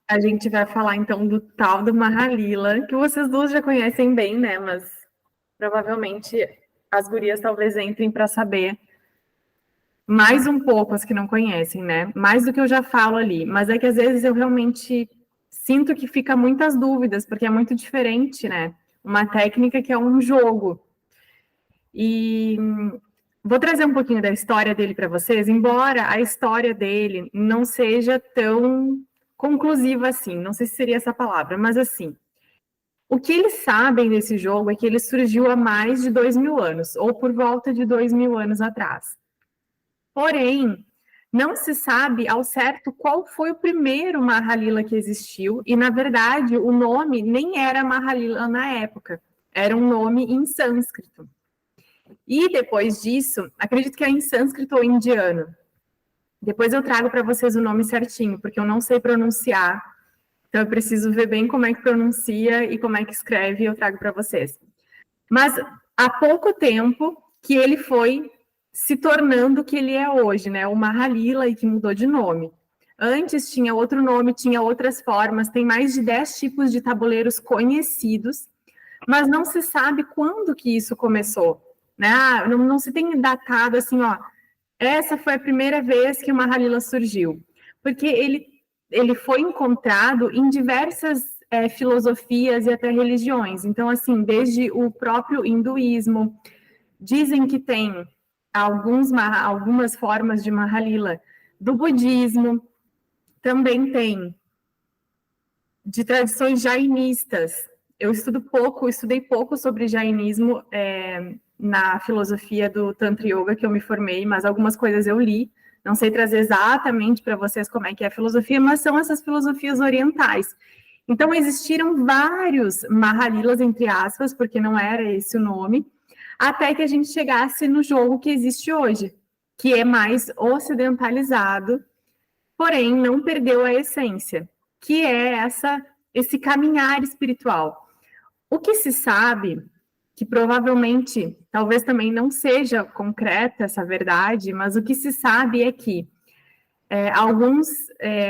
A gente vai falar então do tal do Mahalila, que vocês duas já conhecem bem, né? Mas provavelmente as gurias talvez entrem para saber mais um pouco, as que não conhecem, né? Mais do que eu já falo ali. Mas é que às vezes eu realmente sinto que fica muitas dúvidas, porque é muito diferente, né? Uma técnica que é um jogo. E vou trazer um pouquinho da história dele para vocês, embora a história dele não seja tão conclusiva assim, não sei se seria essa palavra, mas assim, o que eles sabem desse jogo é que ele surgiu há mais de 2.000 anos, ou por volta de 2.000 anos atrás. Porém, não se sabe ao certo qual foi o primeiro Mahalila que existiu, e na verdade o nome nem era Mahalila na época, era um nome em sânscrito. E depois disso, acredito que é em sânscrito ou indiano. Depois eu trago para vocês o nome certinho, porque eu não sei pronunciar. Então eu preciso ver bem como é que pronuncia e como é que escreve e eu trago para vocês. Mas há pouco tempo que ele foi se tornando o que ele é hoje, né? O Mahalila, e que mudou de nome. Antes tinha outro nome, tinha outras formas, tem mais de 10 tipos de tabuleiros conhecidos, mas não se sabe quando que isso começou. Né? Não se tem datado assim, ó, essa foi a primeira vez que o Mahalila surgiu, porque ele foi encontrado em diversas filosofias e até religiões. Então, assim, desde o próprio hinduísmo, dizem que tem algumas formas de Mahalila. Do budismo, também tem. De tradições jainistas. Eu estudei pouco sobre jainismo na filosofia do Tantra Yoga que eu me formei, mas algumas coisas eu li. Não sei trazer exatamente para vocês como é que é a filosofia, mas são essas filosofias orientais. Então, existiram vários Mahalilas, entre aspas, porque não era esse o nome, até que a gente chegasse no jogo que existe hoje, que é mais ocidentalizado, porém não perdeu a essência, que é esse caminhar espiritual. O que se sabe, que provavelmente, talvez também não seja concreta essa verdade, mas o que se sabe é que alguns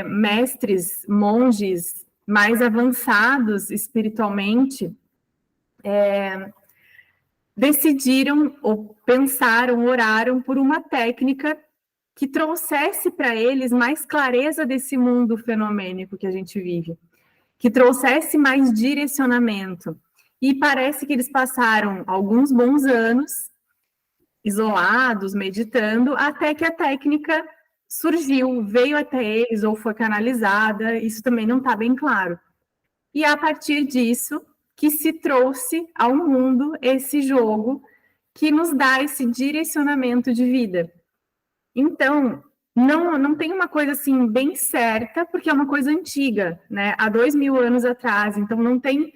mestres, monges mais avançados espiritualmente, decidiram, ou pensaram, oraram por uma técnica que trouxesse para eles mais clareza desse mundo fenomênico que a gente vive, que trouxesse mais direcionamento. E parece que eles passaram alguns bons anos isolados, meditando, até que a técnica surgiu, veio até eles ou foi canalizada, isso também não está bem claro. E a partir disso que se trouxe ao mundo esse jogo que nos dá esse direcionamento de vida. Então, não tem uma coisa assim bem certa, porque é uma coisa antiga, né? Há 2.000 anos atrás, então não tem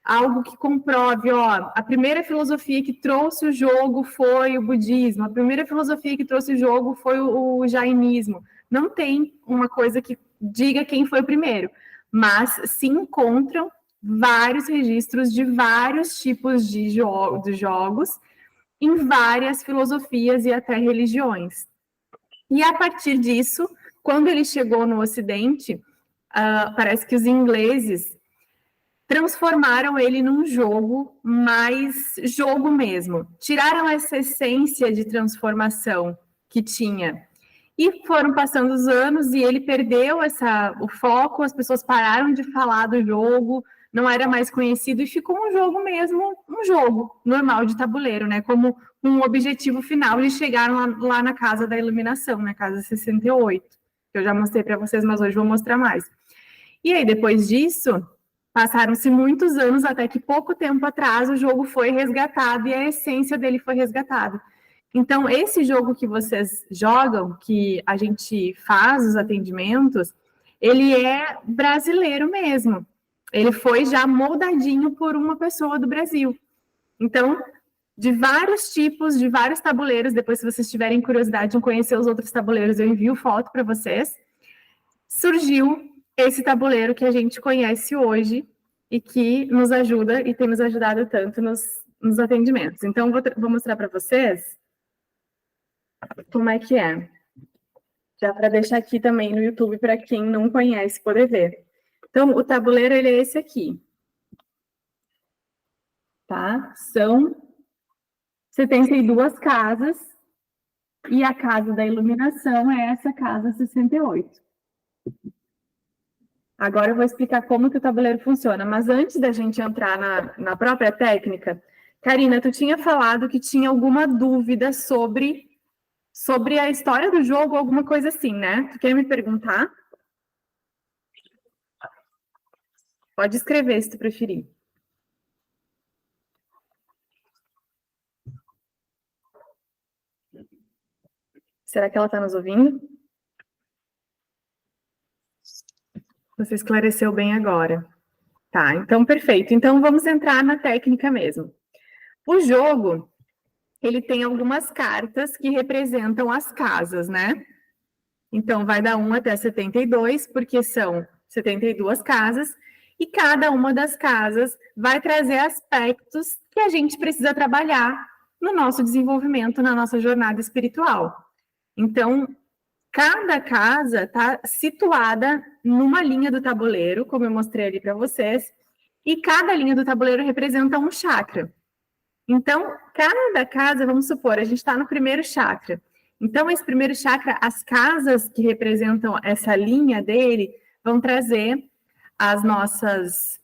algo que comprove, ó, a primeira filosofia que trouxe o jogo foi o budismo, a primeira filosofia que trouxe o jogo foi o jainismo. Não tem uma coisa que diga quem foi o primeiro, mas se encontram vários registros de vários tipos de jogos em várias filosofias e até religiões. E a partir disso, quando ele chegou no Ocidente, parece que os ingleses transformaram ele num jogo mais jogo mesmo. Tiraram essa essência de transformação que tinha. E foram passando os anos e ele perdeu o foco, as pessoas pararam de falar do jogo, não era mais conhecido e ficou um jogo mesmo, um jogo normal de tabuleiro, né? Como um objetivo final de chegar lá na Casa da Iluminação, na Casa 68, que eu já mostrei para vocês, mas hoje vou mostrar mais. E aí, depois disso, passaram-se muitos anos, até que pouco tempo atrás o jogo foi resgatado e a essência dele foi resgatada. Então, esse jogo que vocês jogam, que a gente faz os atendimentos, ele é brasileiro mesmo. Ele foi já moldadinho por uma pessoa do Brasil. Então, de vários tipos, de vários tabuleiros, depois se vocês tiverem curiosidade em conhecer os outros tabuleiros, eu envio foto para vocês, surgiu esse tabuleiro que a gente conhece hoje e que nos ajuda e tem nos ajudado tanto nos atendimentos. Então, vou mostrar para vocês como é que é. Já para deixar aqui também no YouTube para quem não conhece poder ver. Então, o tabuleiro, ele é esse aqui. Tá? São 72 casas e a casa da iluminação é essa casa 68. Agora eu vou explicar como que o tabuleiro funciona, mas antes da gente entrar na própria técnica, Karina, tu tinha falado que tinha alguma dúvida sobre a história do jogo, alguma coisa assim, né? Tu quer me perguntar? Pode escrever, se tu preferir. Será que ela está nos ouvindo? Você esclareceu bem agora. Tá, então perfeito. Então vamos entrar na técnica mesmo. O jogo, ele tem algumas cartas que representam as casas, né? Então vai da 1 até 72, porque são 72 casas, e cada uma das casas vai trazer aspectos que a gente precisa trabalhar no nosso desenvolvimento, na nossa jornada espiritual. Então, cada casa está situada numa linha do tabuleiro, como eu mostrei ali para vocês, e cada linha do tabuleiro representa um chakra. Então, cada casa, vamos supor, a gente está no primeiro chakra. Então, esse primeiro chakra, as casas que representam essa linha dele, vão trazer as nossas,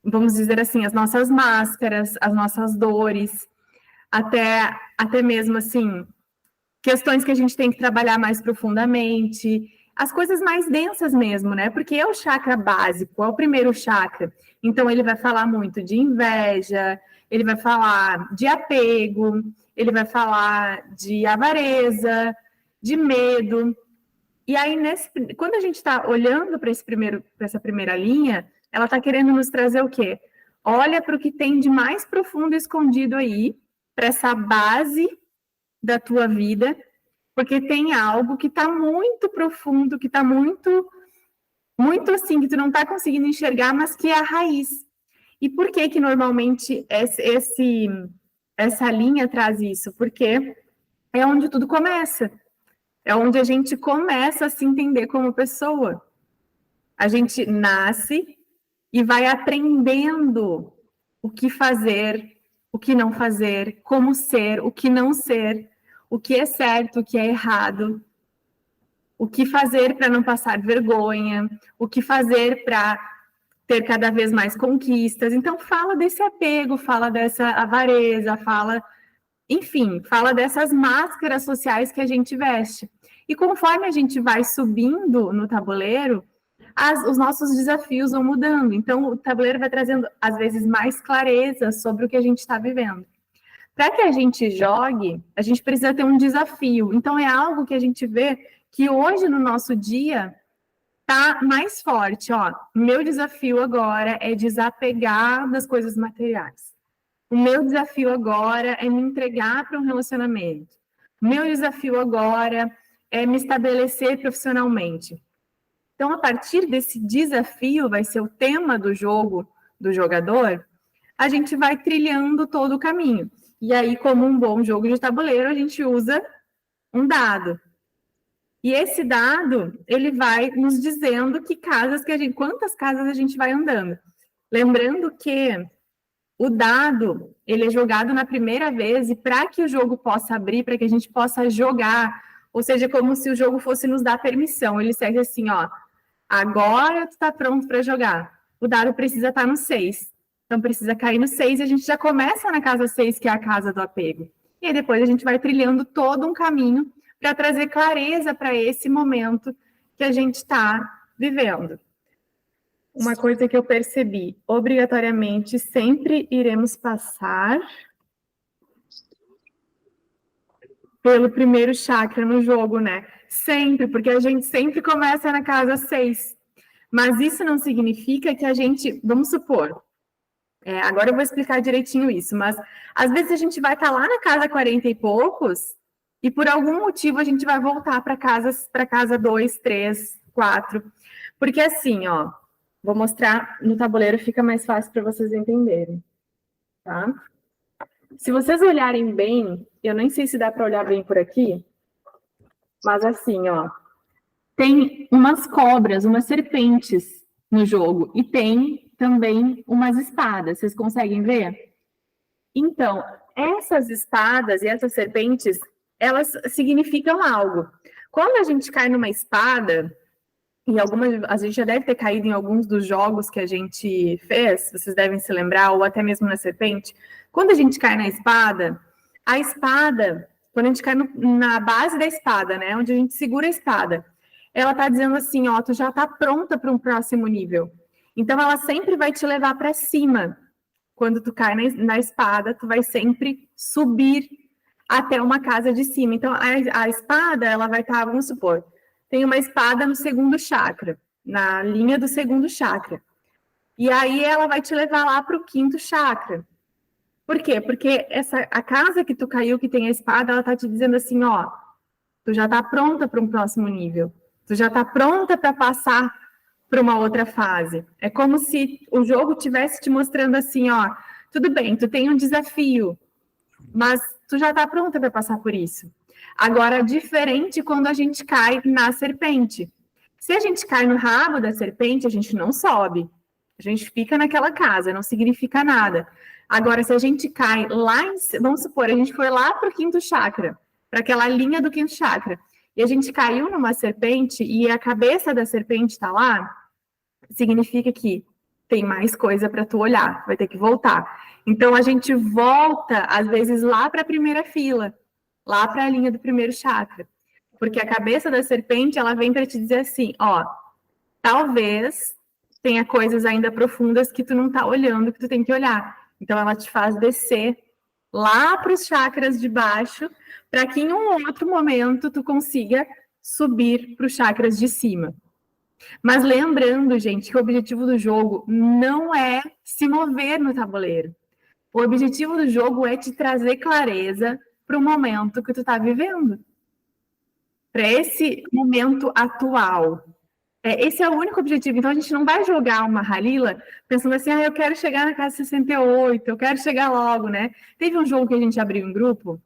vamos dizer assim, as nossas máscaras, as nossas dores, até mesmo assim, questões que a gente tem que trabalhar mais profundamente, as coisas mais densas mesmo, né? Porque é o chakra básico, é o primeiro chakra. Então, ele vai falar muito de inveja, ele vai falar de apego, ele vai falar de avareza, de medo. E aí, quando a gente está olhando para essa primeira linha, ela está querendo nos trazer o quê? Olha para o que tem de mais profundo escondido aí, para essa base da tua vida, porque tem algo que está muito profundo, que está muito, muito assim, que tu não está conseguindo enxergar, mas que é a raiz. E por que que normalmente essa linha traz isso? Porque é onde tudo começa. É onde a gente começa a se entender como pessoa. A gente nasce e vai aprendendo o que fazer, o que não fazer, como ser, o que não ser, o que é certo, o que é errado, o que fazer para não passar vergonha, o que fazer para ter cada vez mais conquistas. Então, fala desse apego, fala dessa avareza, enfim, fala dessas máscaras sociais que a gente veste. E conforme a gente vai subindo no tabuleiro, os nossos desafios vão mudando. Então, o tabuleiro vai trazendo, às vezes, mais clareza sobre o que a gente está vivendo. Para que a gente jogue, a gente precisa ter um desafio. Então, é algo que a gente vê que hoje, no nosso dia, tá mais forte. Ó, meu desafio agora é desapegar das coisas materiais. O meu desafio agora é me entregar para um relacionamento. O meu desafio agora é me estabelecer profissionalmente. Então, a partir desse desafio, vai ser o tema do jogo, do jogador, a gente vai trilhando todo o caminho. E aí, como um bom jogo de tabuleiro, a gente usa um dado. E esse dado, ele vai nos dizendo quantas casas a gente vai andando. Lembrando que o dado, ele é jogado na primeira vez, e para que o jogo possa abrir, para que a gente possa jogar, ou seja, como se o jogo fosse nos dar permissão. Ele segue assim, ó, agora tu está pronto para jogar. O dado precisa estar no 6. Então, precisa cair no 6 e a gente já começa na casa 6, que é a casa do apego. E aí, depois a gente vai trilhando todo um caminho para trazer clareza para esse momento que a gente está vivendo. Uma coisa que eu percebi, obrigatoriamente sempre iremos passar pelo primeiro chakra no jogo, né? Sempre, porque a gente sempre começa na casa 6. Mas isso não significa que a gente, vamos supor, agora eu vou explicar direitinho isso, mas às vezes a gente vai estar lá na casa 40 e poucos, e por algum motivo a gente vai voltar para casa 2, 3, 4. Porque assim, ó, vou mostrar no tabuleiro, fica mais fácil para vocês entenderem, tá? Se vocês olharem bem, eu nem sei se dá para olhar bem por aqui, mas assim, ó, tem umas cobras, umas serpentes no jogo. E tem também umas espadas. Vocês conseguem ver? Então, essas espadas e essas serpentes, elas significam algo. Quando a gente cai numa espada, e a gente já deve ter caído em alguns dos jogos que a gente fez, vocês devem se lembrar, ou até mesmo na serpente. Quando a gente cai na espada, a espada, quando a gente cai na base da espada, né, onde a gente segura a espada, ela tá dizendo assim, ó, tu já tá pronta para um próximo nível. Então, ela sempre vai te levar para cima. Quando tu cai na espada, tu vai sempre subir até uma casa de cima. Então, a espada, ela vai estar, vamos supor, tem uma espada no segundo chakra, na linha do segundo chakra. E aí ela vai te levar lá para o quinto chakra. Por quê? Porque a casa que tu caiu, que tem a espada, ela tá te dizendo assim, ó, tu já tá pronta para um próximo nível. Tu já tá pronta para passar para uma outra fase. É como se o jogo estivesse te mostrando assim, ó, tudo bem, tu tem um desafio, mas tu já tá pronta para passar por isso. Agora, diferente quando a gente cai na serpente. Se a gente cai no rabo da serpente, a gente não sobe. A gente fica naquela casa, não significa nada. Agora, se a gente cai lá, vamos supor, a gente foi lá para o quinto chakra, para aquela linha do quinto chakra, e a gente caiu numa serpente e a cabeça da serpente está lá, significa que tem mais coisa para tu olhar, vai ter que voltar. Então, a gente volta, às vezes, lá para a primeira fila, lá para a linha do primeiro chakra. Porque a cabeça da serpente, ela vem para te dizer assim, ó, talvez tenha coisas ainda profundas que tu não tá olhando, que tu tem que olhar. Então, ela te faz descer lá para os chakras de baixo, para que em um outro momento tu consiga subir para os chakras de cima. Mas lembrando, gente, que o objetivo do jogo não é se mover no tabuleiro. O objetivo do jogo é te trazer clareza para o momento que tu está vivendo. Para esse momento atual. Esse é o único objetivo. Então, a gente não vai jogar uma Halila pensando assim, eu quero chegar na casa 68, eu quero chegar logo, né? Teve um jogo que a gente abriu em grupo,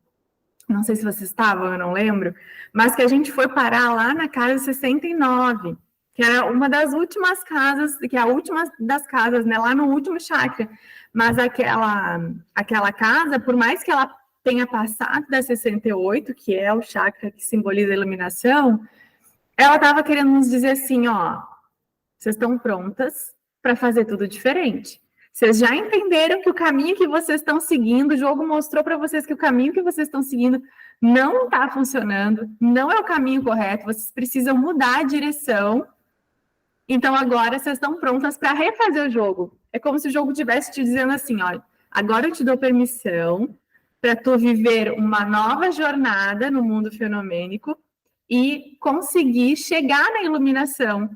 não sei se vocês estavam, eu não lembro, mas que a gente foi parar lá na casa 69, que era uma das últimas casas, que é a última das casas, né? Lá no último chakra. Mas aquela casa, por mais que ela tenha passado da 68, que é o chakra que simboliza a iluminação, ela estava querendo nos dizer assim, ó, vocês estão prontas para fazer tudo diferente. Vocês já entenderam que o caminho que vocês estão seguindo, o jogo mostrou para vocês que o caminho que vocês estão seguindo não está funcionando, não é o caminho correto, vocês precisam mudar a direção. Então agora vocês estão prontas para refazer o jogo. É como se o jogo estivesse te dizendo assim, ó, agora eu te dou permissão para tu viver uma nova jornada no mundo fenomênico e conseguir chegar na iluminação.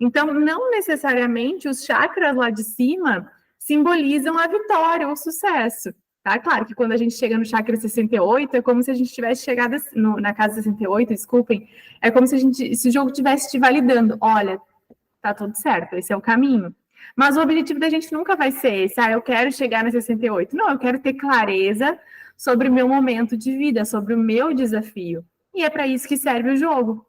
Então, não necessariamente os chakras lá de cima simbolizam a vitória ou o sucesso. Tá? Claro que quando a gente chega no chakra 68, é como se a gente tivesse chegado na casa 68, desculpem, é como se esse jogo estivesse te validando. Olha, tá tudo certo, esse é o caminho. Mas o objetivo da gente nunca vai ser esse, eu quero chegar na 68. Não, eu quero ter clareza sobre o meu momento de vida, sobre o meu desafio. E é para isso que serve o jogo.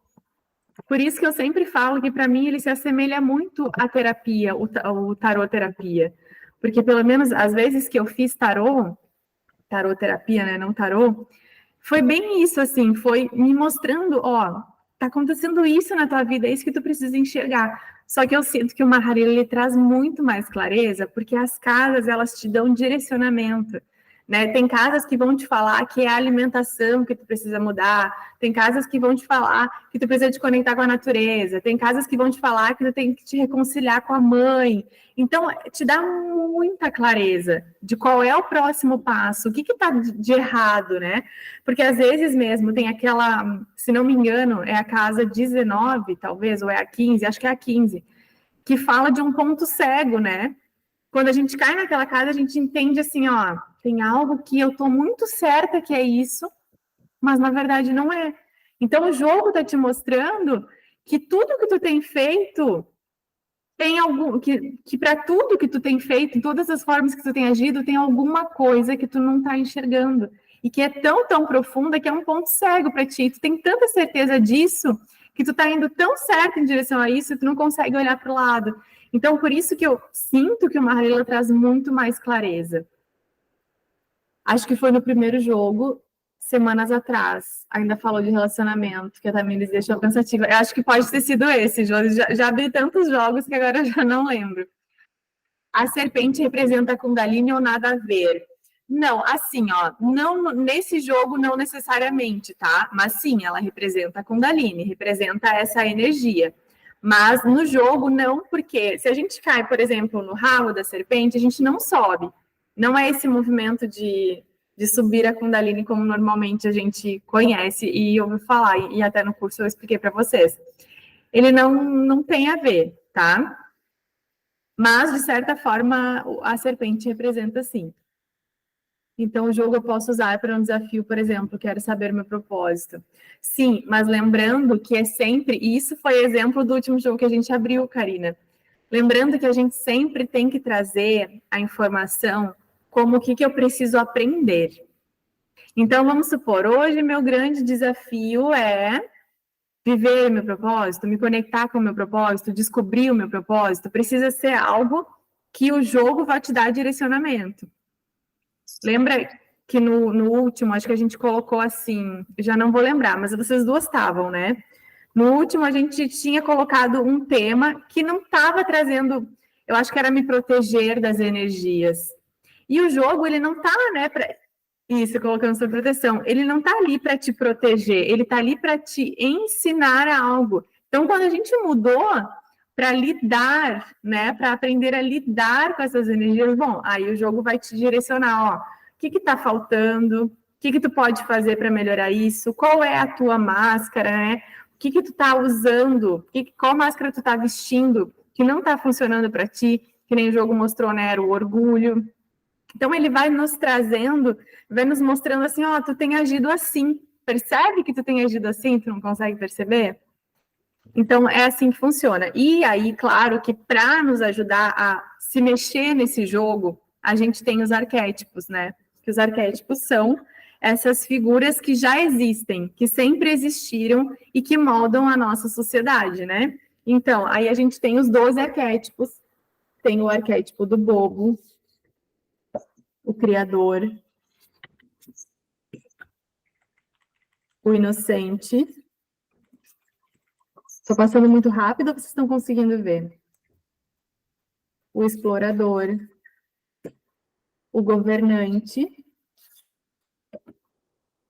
Por isso que eu sempre falo que, para mim, ele se assemelha muito à terapia, o tarô-terapia. Porque, pelo menos, às vezes que eu fiz tarô-terapia, né, não tarô, foi bem isso, assim, foi me mostrando, ó, tá acontecendo isso na tua vida, é isso que tu precisa enxergar. Só que eu sinto que o Maharilal, ele traz muito mais clareza, porque as casas, elas te dão direcionamento. Né? Tem casas que vão te falar que é a alimentação que tu precisa mudar, tem casas que vão te falar que tu precisa te conectar com a natureza, tem casas que vão te falar que tu tem que te reconciliar com a mãe. Então, te dá muita clareza de qual é o próximo passo, o que está de errado, né? Porque às vezes mesmo tem aquela, se não me engano, é a casa 19, talvez, ou é a 15, acho que é a 15, que fala de um ponto cego, né? Quando a gente cai naquela casa, a gente entende assim, ó, tem algo que eu tô muito certa que é isso, mas na verdade não é. Então o jogo tá te mostrando que tudo que tu tem feito tem algum que para tudo que tu tem feito, em todas as formas que tu tem agido, tem alguma coisa que tu não tá enxergando e que é tão profunda que é um ponto cego para ti. Tu tem tanta certeza disso que tu tá indo tão certo em direção a isso, que tu não consegue olhar para o lado. Então, por isso que eu sinto que o Mahalela traz muito mais clareza. Acho que foi no primeiro jogo, semanas atrás. Ainda falou de relacionamento, que a Tamires deixou pensativa. Eu acho que pode ter sido esse, Josi. Já vi tantos jogos que agora eu já não lembro. A serpente representa a Kundalini ou nada a ver? Não, assim, ó, não, nesse jogo não necessariamente, tá? Mas sim, ela representa a Kundalini, representa essa energia. Mas no jogo não, porque se a gente cai, por exemplo, no ralo da serpente, a gente não sobe. Não é esse movimento de subir a Kundalini como normalmente a gente conhece e ouve falar, e até no curso eu expliquei para vocês. Ele não tem a ver, tá? Mas, de certa forma, a serpente representa sim. Então, o jogo eu posso usar para um desafio, por exemplo, quero saber meu propósito. Sim, mas lembrando que é sempre, e isso foi exemplo do último jogo que a gente abriu, Karina. Lembrando que a gente sempre tem que trazer a informação como o que eu preciso aprender. Então, vamos supor, hoje meu grande desafio é viver o meu propósito, me conectar com o meu propósito, descobrir o meu propósito. Precisa ser algo que o jogo vai te dar direcionamento. Lembra que no último, acho que a gente colocou assim, já não vou lembrar, mas vocês duas estavam, né? No último, a gente tinha colocado um tema que não estava trazendo, eu acho que era me proteger das energias. E o jogo, ele não está, né, isso, colocando sua proteção. Ele não está ali para te proteger, ele está ali para te ensinar algo. Então, quando a gente mudou para lidar, né, para aprender a lidar com essas energias, bom, aí o jogo vai te direcionar, ó, o que está faltando, o que tu pode fazer para melhorar isso, qual é a tua máscara, né? O que tu está usando, qual máscara tu está vestindo que não está funcionando para ti, que nem o jogo mostrou, né, era o orgulho. Então, ele vai nos trazendo, vai nos mostrando assim, ó, tu tem agido assim. Percebe que tu tem agido assim, tu não consegue perceber? Então, é assim que funciona. E aí, claro, que para nos ajudar a se mexer nesse jogo, a gente tem os arquétipos, né? Que os arquétipos são essas figuras que já existem, que sempre existiram e que moldam a nossa sociedade, né? Então, aí a gente tem os 12 arquétipos. Tem o arquétipo do bobo, o criador, o inocente. Estou passando muito rápido ou vocês estão conseguindo ver? O explorador, o governante,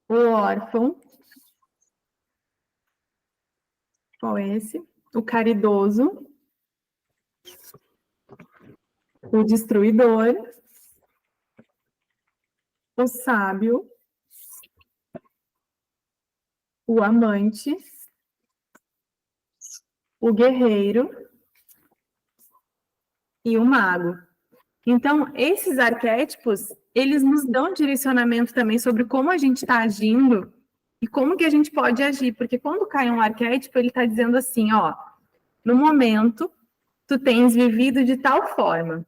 o órfão, qual é esse? O caridoso, o destruidor, o sábio, o amante, o guerreiro e o mago. Então, esses arquétipos, eles nos dão direcionamento também sobre como a gente está agindo e como que a gente pode agir, porque quando cai um arquétipo, ele está dizendo assim, ó, no momento, tu tens vivido de tal forma.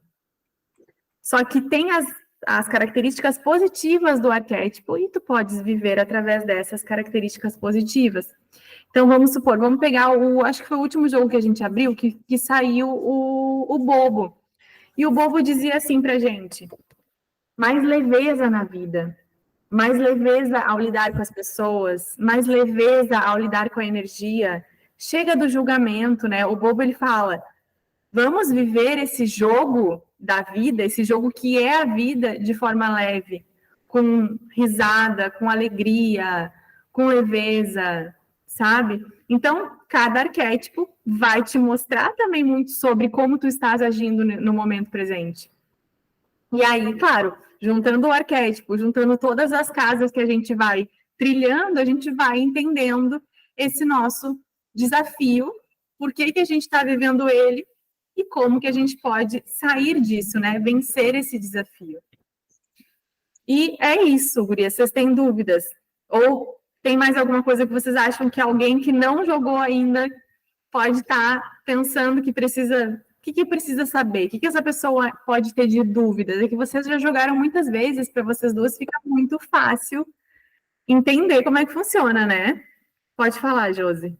Só que tem as características positivas do arquétipo e tu podes viver através dessas características positivas. Então, vamos supor, vamos pegar acho que foi o último jogo que a gente abriu, que saiu o Bobo. E o Bobo dizia assim pra gente, mais leveza na vida, mais leveza ao lidar com as pessoas, mais leveza ao lidar com a energia. Chega do julgamento, né? O Bobo, ele fala, vamos viver esse jogo da vida, esse jogo que é a vida de forma leve, com risada, com alegria, com leveza, sabe? Então, cada arquétipo vai te mostrar também muito sobre como tu estás agindo no momento presente. E aí, claro, juntando o arquétipo, juntando todas as casas que a gente vai trilhando, a gente vai entendendo esse nosso desafio, por que a gente está vivendo ele e como que a gente pode sair disso, né? Vencer esse desafio. E é isso, gurias. Vocês têm dúvidas? Ou tem mais alguma coisa que vocês acham que alguém que não jogou ainda pode estar pensando que precisa... O que precisa saber? O que essa pessoa pode ter de dúvidas? É que vocês já jogaram muitas vezes, para vocês duas fica muito fácil entender como é que funciona, né? Pode falar, Josi.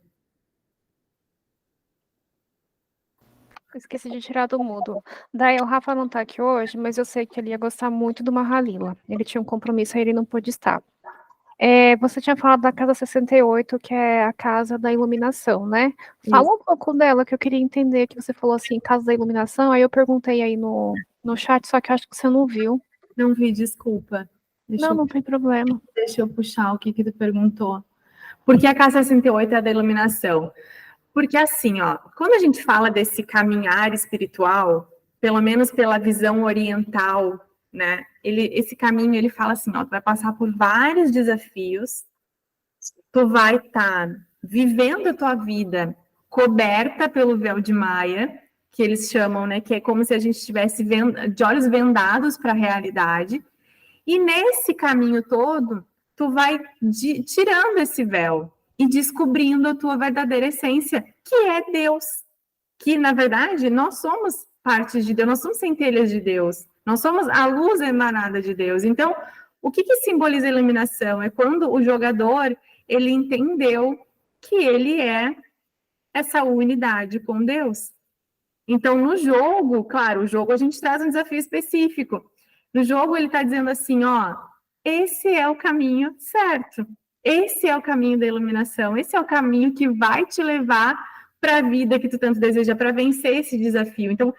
Esqueci de tirar do mudo. Daí o Rafa não tá aqui hoje, mas eu sei que ele ia gostar muito do Mahalila. Ele tinha um compromisso aí, ele não pôde estar. Você tinha falado da Casa 68, que é a Casa da Iluminação, né? Fala Isso. um pouco dela, que eu queria entender, que você falou assim, Casa da Iluminação, aí eu perguntei aí no chat, só que eu acho que você não viu. Não vi, desculpa. Não tem problema. Deixa eu puxar o que tu perguntou. Por que a Casa 68 é a da iluminação? Porque assim, ó, quando a gente fala desse caminhar espiritual, pelo menos pela visão oriental, né? Esse caminho, ele fala assim, ó, tu vai passar por vários desafios, tu vai estar vivendo a tua vida coberta pelo véu de Maia, que eles chamam, né? Que é como se a gente estivesse de olhos vendados para a realidade. E nesse caminho todo, tu vai tirando esse véu e descobrindo a tua verdadeira essência, que é Deus. Que, na verdade, nós somos partes de Deus, nós somos centelhas de Deus, nós somos a luz emanada de Deus. Então, o que simboliza a iluminação? É quando o jogador, ele entendeu que ele é essa unidade com Deus. Então, no jogo, claro, o jogo a gente traz um desafio específico. No jogo, ele está dizendo assim, ó, esse é o caminho certo. Esse é o caminho da iluminação. Esse é o caminho que vai te levar para a vida que tu tanto deseja, para vencer esse desafio. Então,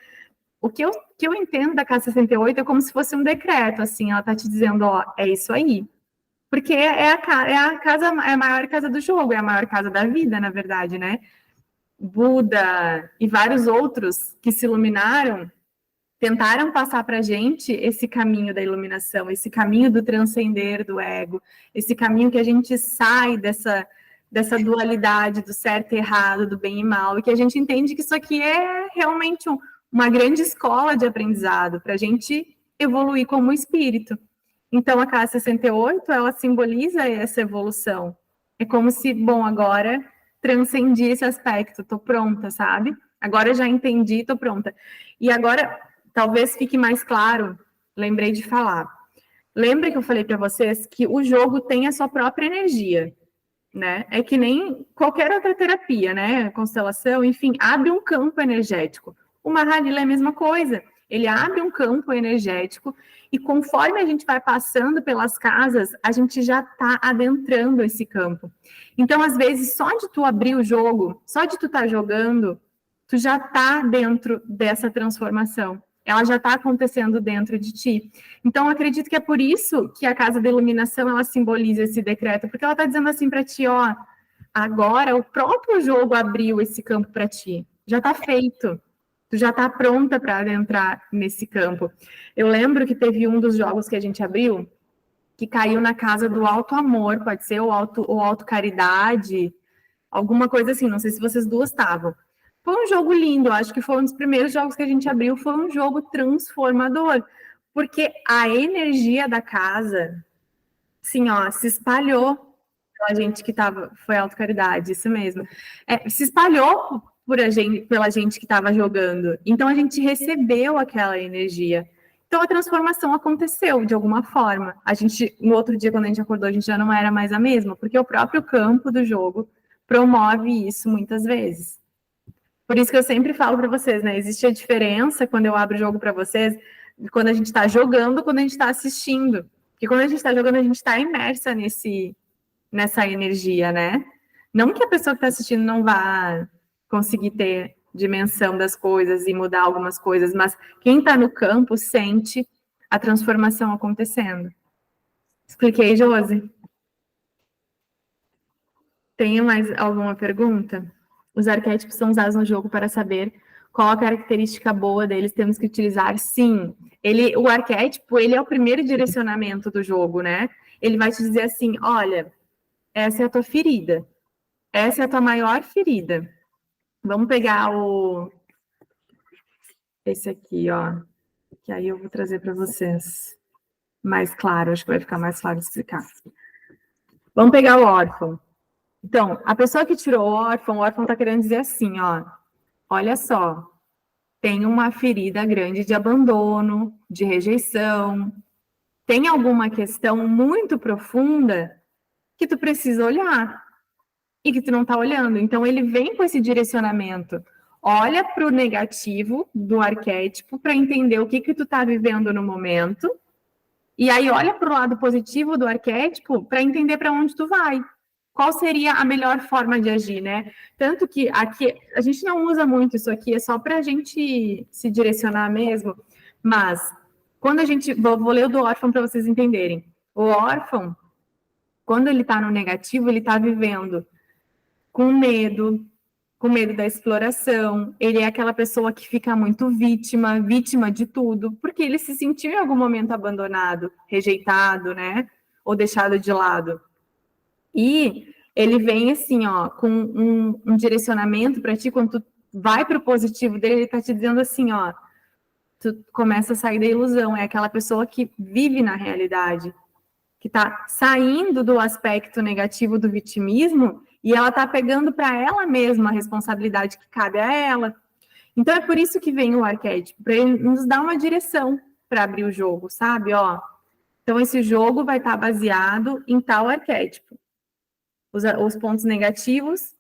o que eu entendo da Casa 68 é como se fosse um decreto, assim, ela está te dizendo, ó, é isso aí. Porque é a casa, é a maior casa do jogo, é a maior casa da vida, na verdade, né? Buda e vários outros que se iluminaram tentaram passar para a gente esse caminho da iluminação, esse caminho do transcender do ego, esse caminho que a gente sai dessa dualidade do certo e errado, do bem e mal, e que a gente entende que isso aqui é realmente uma grande escola de aprendizado para a gente evoluir como espírito. Então, a Casa 68, ela simboliza essa evolução. É como se, bom, agora transcendi esse aspecto, tô pronta, sabe? Agora eu já entendi, tô pronta. E agora, talvez fique mais claro, lembrei de falar. Lembra que eu falei para vocês que o jogo tem a sua própria energia, né? É que nem qualquer outra terapia, né? Constelação, enfim, abre um campo energético. O Mahalila é a mesma coisa. Ele abre um campo energético e conforme a gente vai passando pelas casas, a gente já está adentrando esse campo. Então, às vezes, só de tu abrir o jogo, só de tu estar jogando, tu já está dentro dessa transformação. Ela já está acontecendo dentro de ti. Então, acredito que é por isso que a Casa da Iluminação, ela simboliza esse decreto, porque ela está dizendo assim para ti, ó, agora o próprio jogo abriu esse campo para ti. Já está feito. Tu já está pronta para adentrar nesse campo. Eu lembro que teve um dos jogos que a gente abriu que caiu na casa do alto amor, pode ser, ou auto caridade, alguma coisa assim. Não sei se vocês duas estavam. Foi um jogo lindo, acho que foi um dos primeiros jogos que a gente abriu, foi um jogo transformador, porque a energia da casa, assim, ó, se espalhou pela gente que estava, foi autocaridade, isso mesmo, se espalhou pela gente que estava jogando, então a gente recebeu aquela energia. Então a transformação aconteceu de alguma forma. A gente, no outro dia, quando a gente acordou, a gente já não era mais a mesma, porque o próprio campo do jogo promove isso muitas vezes. Por isso que eu sempre falo para vocês, né? Existe a diferença quando eu abro o jogo para vocês, quando a gente está jogando, quando a gente está assistindo. Porque quando a gente está jogando, a gente está imersa nessa energia, né? Não que a pessoa que está assistindo não vá conseguir ter dimensão das coisas e mudar algumas coisas, mas quem está no campo sente a transformação acontecendo. Expliquei, Josi? Tem mais alguma pergunta? Os arquétipos são usados no jogo para saber qual a característica boa deles temos que utilizar. Sim, o arquétipo, ele é o primeiro direcionamento do jogo, né? Ele vai te dizer assim, olha, essa é a tua ferida. Essa é a tua maior ferida. Vamos pegar esse aqui, ó, que aí eu vou trazer para vocês mais claro, acho que vai ficar mais claro de explicar. Vamos pegar o órfão. Então, a pessoa que tirou o órfão está querendo dizer assim, ó, olha só, tem uma ferida grande de abandono, de rejeição, tem alguma questão muito profunda que tu precisa olhar e que tu não está olhando. Então, ele vem com esse direcionamento. olha para o negativo do arquétipo para entender o que tu está vivendo no momento, e aí olha para o lado positivo do arquétipo para entender para onde tu vai. Qual seria a melhor forma de agir, né? Tanto que aqui a gente não usa muito isso aqui, é só para a gente se direcionar mesmo. Mas quando a gente. Vou ler o do órfão para vocês entenderem. O órfão, quando ele está no negativo, ele está vivendo com medo da exploração, ele é aquela pessoa que fica muito vítima de tudo, porque ele se sentiu em algum momento abandonado, rejeitado, né? Ou deixado de lado. E ele vem assim, ó, com um direcionamento para ti, quando tu vai para o positivo dele, ele está te dizendo assim, ó, tu começa a sair da ilusão, é aquela pessoa que vive na realidade, que está saindo do aspecto negativo do vitimismo e ela está pegando para ela mesma a responsabilidade que cabe a ela. Então é por isso que vem o arquétipo, para ele nos dar uma direção para abrir o jogo, sabe? Ó, então esse jogo vai estar baseado em tal arquétipo. Os pontos negativos,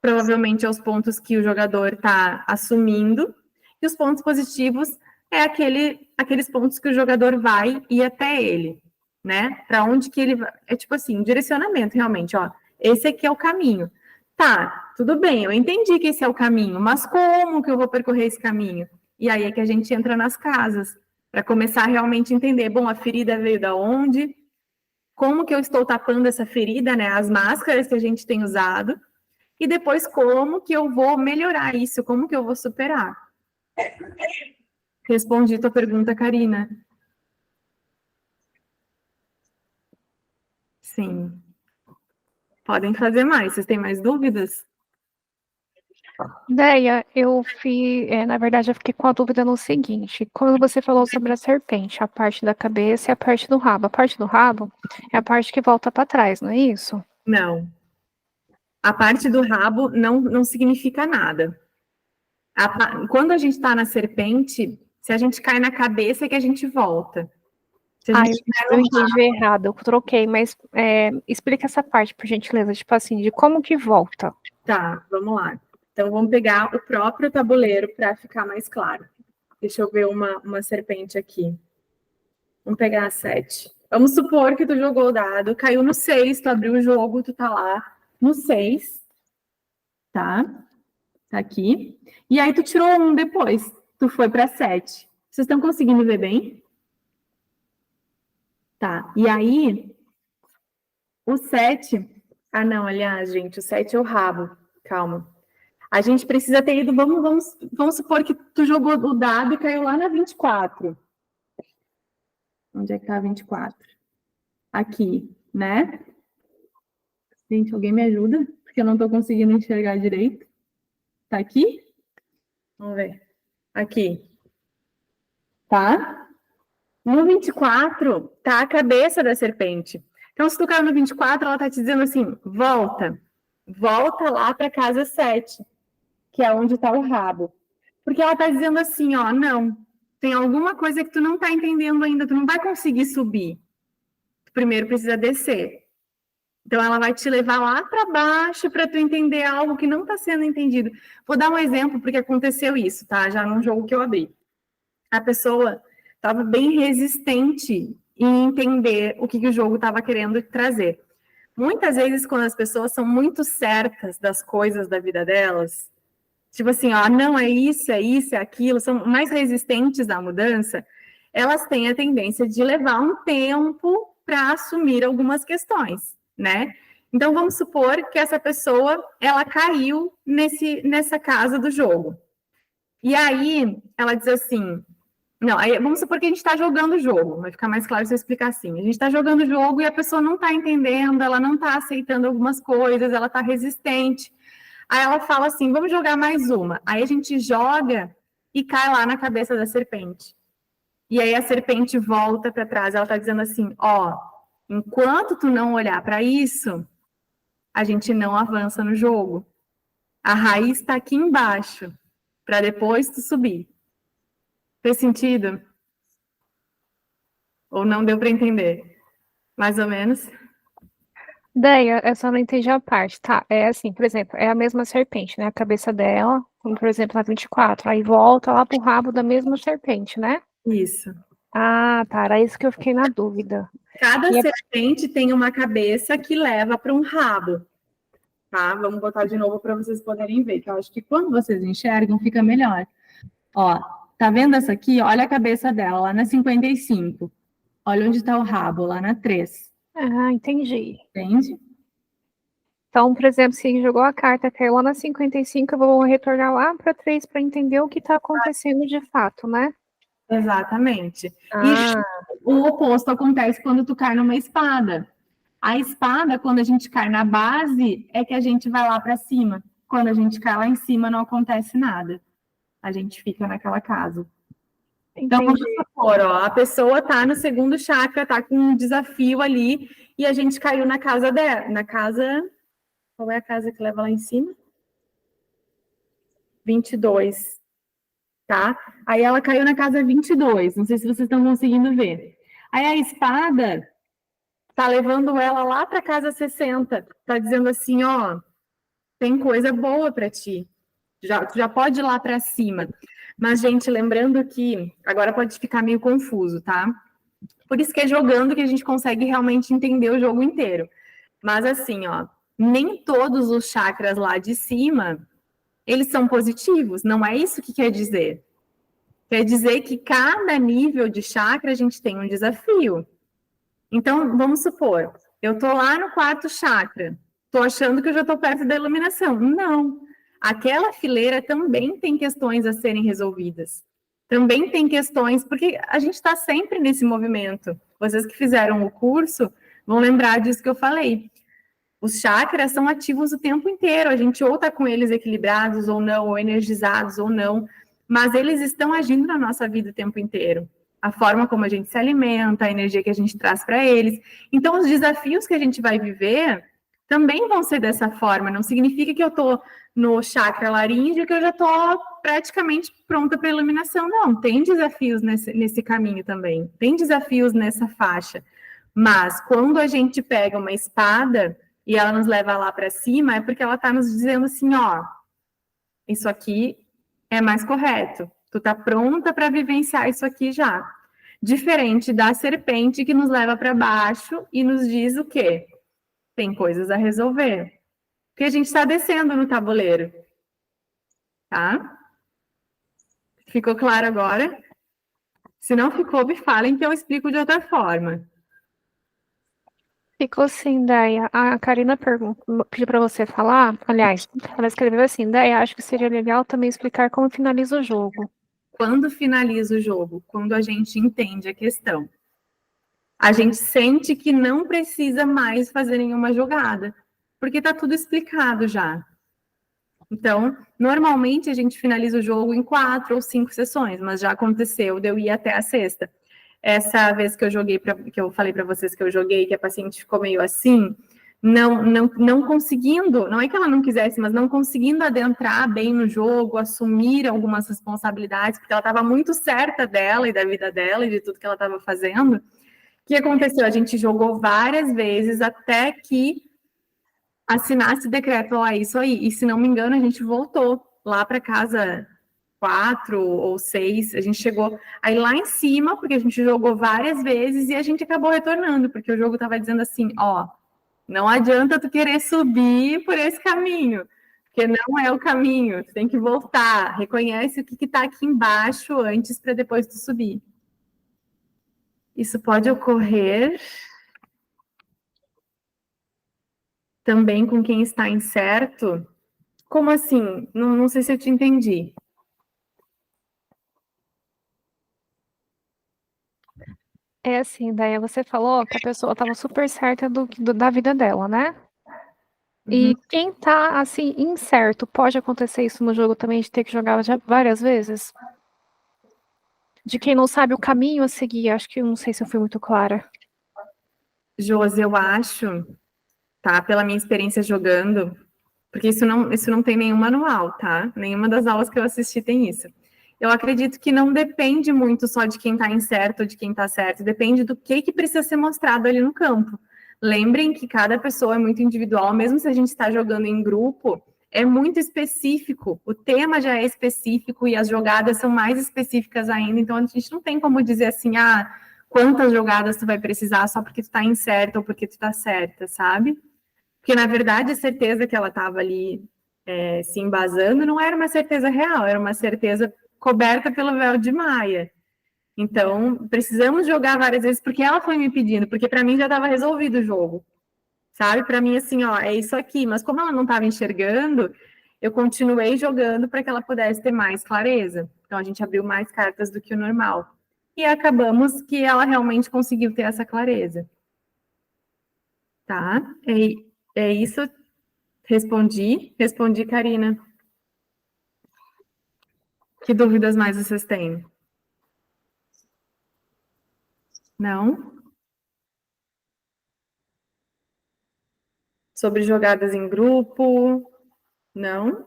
provavelmente é os pontos que o jogador está assumindo, e os pontos positivos é aqueles pontos que o jogador vai ir até ele, né? Para onde que ele vai. É tipo assim, um direcionamento, realmente, ó. Esse aqui é o caminho. Tá, tudo bem, eu entendi que esse é o caminho, mas como que eu vou percorrer esse caminho? E aí é que a gente entra nas casas, para começar a realmente entender, bom, a ferida veio da onde? Como que eu estou tapando essa ferida, né? As máscaras que a gente tem usado, e depois como que eu vou melhorar isso, como que eu vou superar. Respondi tua pergunta, Karina. Sim. Podem fazer mais. Vocês têm mais dúvidas? Ideia, na verdade, eu fiquei com a dúvida no seguinte: quando você falou sobre a serpente, a parte da cabeça e a parte do rabo. A parte do rabo é a parte que volta para trás, não é isso? Não. A parte do rabo não significa nada. Quando a gente está na serpente, se a gente cai na cabeça, é que a gente volta. Se a gente eu entendi errado, eu troquei, mas explica essa parte, por gentileza, tipo assim, de como que volta. Tá, vamos lá. Então, vamos pegar o próprio tabuleiro para ficar mais claro. Deixa eu ver uma serpente aqui. Vamos pegar a 7. Vamos supor que tu jogou o dado, caiu no 6, tu abriu o jogo, tu tá lá no 6, tá? Tá aqui. E aí tu tirou um depois, tu foi para 7. Vocês estão conseguindo ver bem? Tá. E aí, o 7... Ah, não, aliás, gente, o 7 é o rabo. Calma. A gente precisa ter ido... Vamos supor que tu jogou o dado e caiu lá na 24. Onde é que tá a 24? Aqui, né? Gente, alguém me ajuda? Porque eu não tô conseguindo enxergar direito. Tá aqui? Vamos ver. Aqui. Tá? No 24, tá a cabeça da serpente. Então, se tu caiu no 24, ela tá te dizendo assim, volta. Volta lá para casa 7, que é onde tá o rabo. Porque ela tá dizendo assim, ó, não, tem alguma coisa que tu não tá entendendo ainda, tu não vai conseguir subir. Tu primeiro precisa descer. Então, ela vai te levar lá para baixo para tu entender algo que não está sendo entendido. Vou dar um exemplo, porque aconteceu isso, tá? Já num jogo que eu abri. A pessoa estava bem resistente em entender o que o jogo estava querendo trazer. Muitas vezes, quando as pessoas são muito certas das coisas da vida delas, tipo assim, ó, não, é isso, é aquilo, são mais resistentes à mudança, elas têm a tendência de levar um tempo para assumir algumas questões, né? Então, vamos supor que essa pessoa, ela caiu nessa casa do jogo. E aí, ela diz assim, não, aí, vamos supor que a gente está jogando o jogo, vai ficar mais claro se eu explicar assim. A gente está jogando o jogo e a pessoa não está entendendo, ela não está aceitando algumas coisas, ela está resistente. Aí ela fala assim, vamos jogar mais uma. Aí a gente joga e cai lá na cabeça da serpente. E aí a serpente volta para trás, ela está dizendo assim, ó, enquanto tu não olhar para isso, a gente não avança no jogo. A raiz está aqui embaixo, para depois tu subir. Fez sentido? Ou não deu para entender? Mais ou menos? Ideia, eu só não entendi a parte, tá? É assim, por exemplo, é a mesma serpente, né? A cabeça dela Como, por exemplo, na 24, aí volta lá pro rabo da mesma serpente, né? Isso. Ah, tá, era isso que eu fiquei na dúvida. Cada E é- serpente tem uma cabeça que leva para um rabo, tá? Vamos botar de novo para vocês poderem ver, que eu acho que quando vocês enxergam fica melhor. Ó, tá vendo essa aqui? Olha a cabeça dela lá na 55. Olha onde está o rabo, lá na 3. Ah, entendi. Entende? Então, por exemplo, se jogou a carta, caiu lá na 55, eu vou retornar lá para 3 para entender o que está acontecendo de fato, né? Exatamente. E Ah, o oposto acontece quando tu cai numa espada. A espada, quando a gente cai na base, é que a gente vai lá para cima. Quando a gente cai lá em cima, não acontece nada. A gente fica naquela casa. Então, vamos entendi. supor, ó, a pessoa está no segundo chakra, está com um desafio ali, e a gente caiu na casa dela. Na casa. Qual é a casa que leva lá em cima? 22. Tá? Aí ela caiu na casa 22. Não sei se vocês estão conseguindo ver. Aí a espada tá levando ela lá para casa 60. Tá dizendo assim, ó, tem coisa boa para ti. Já pode ir lá para cima. Mas, gente, lembrando que agora pode ficar meio confuso, tá? Por isso que é jogando que a gente consegue realmente entender o jogo inteiro. Mas assim, ó, nem todos os chakras lá de cima, eles são positivos. Não é isso que quer dizer. Quer dizer que cada nível de chakra a gente tem um desafio. Então, vamos supor, eu estou lá no quarto chakra, estou achando que eu já estou perto da iluminação. Não. Aquela fileira também tem questões a serem resolvidas. Também tem questões, porque a gente está sempre nesse movimento. Vocês que fizeram o curso vão lembrar disso que eu falei. Os chakras são ativos o tempo inteiro. A gente ou está com eles equilibrados ou não, ou energizados ou não, mas eles estão agindo na nossa vida o tempo inteiro. A forma como a gente se alimenta, a energia que a gente traz para eles. Então, os desafios que a gente vai viver também vão ser dessa forma. Não significa que eu estou no chakra laríngeo que eu já estou praticamente pronta para a iluminação. Não, tem desafios nesse caminho também. Tem desafios nessa faixa. Mas quando a gente pega uma espada e ela nos leva lá para cima, é porque ela está nos dizendo assim, ó, isso aqui é mais correto. Tu tá pronta para vivenciar isso aqui já. Diferente da serpente que nos leva para baixo e nos diz o quê? Tem coisas a resolver. Porque a gente está descendo no tabuleiro. Tá? Ficou claro agora? Se não ficou, me falem que eu explico de outra forma. Ficou assim, Daia. A Karina pediu para você falar. Aliás, ela escreveu assim: Daia, acho que seria legal também explicar como finaliza o jogo. Quando finaliza o jogo? Quando a gente entende a questão. A gente sente que não precisa mais fazer nenhuma jogada, porque está tudo explicado já. Então, normalmente a gente finaliza o jogo em 4 ou 5 sessões, mas já aconteceu de eu ir até a sexta. Essa vez que eu joguei, que eu falei para vocês que eu joguei, que a paciente ficou meio assim, não conseguindo, não é que ela não quisesse, mas não conseguindo adentrar bem no jogo, assumir algumas responsabilidades, porque ela estava muito certa dela e da vida dela e de tudo que ela estava fazendo. O que aconteceu? A gente jogou várias vezes até que assinasse decreto, ó, isso aí. E se não me engano, a gente voltou lá para casa 4 ou 6. A gente chegou aí lá em cima, porque a gente jogou várias vezes e a gente acabou retornando, porque o jogo estava dizendo assim, ó, não adianta tu querer subir por esse caminho, porque não é o caminho, tu tem que voltar, reconhece o que está aqui embaixo antes para depois tu subir. Isso pode ocorrer também com quem está incerto. Como assim? Não sei se eu te entendi. É assim, Daia, você falou que a pessoa estava super certa da vida dela, né? Uhum. E quem tá, assim, incerto, pode acontecer isso no jogo também, de ter que jogar já várias vezes? De quem não sabe o caminho a seguir, acho que eu não sei se eu fui muito clara. Josi, eu acho, tá? Pela minha experiência jogando, porque isso não tem nenhum manual, tá? Nenhuma das aulas que eu assisti tem isso. Eu acredito que não depende muito só de quem tá incerto ou de quem tá certo, depende do que precisa ser mostrado ali no campo. Lembrem que cada pessoa é muito individual, mesmo se a gente está jogando em grupo, é muito específico, o tema já é específico e as jogadas são mais específicas ainda, então a gente não tem como dizer assim, quantas jogadas tu vai precisar só porque tu tá incerta ou porque tu tá certa, sabe? Porque, na verdade, a certeza que ela estava ali se embasando não era uma certeza real, era uma certeza coberta pelo véu de Maia. Então, precisamos jogar várias vezes, porque ela foi me pedindo, porque para mim já estava resolvido o jogo, sabe? Para mim, assim, é isso aqui. Mas como ela não estava enxergando, eu continuei jogando para que ela pudesse ter mais clareza. Então, a gente abriu mais cartas do que o normal. E acabamos que ela realmente conseguiu ter essa clareza. Tá? É isso. Respondi, Karina. Que dúvidas mais vocês têm? Não? Sobre jogadas em grupo? Não?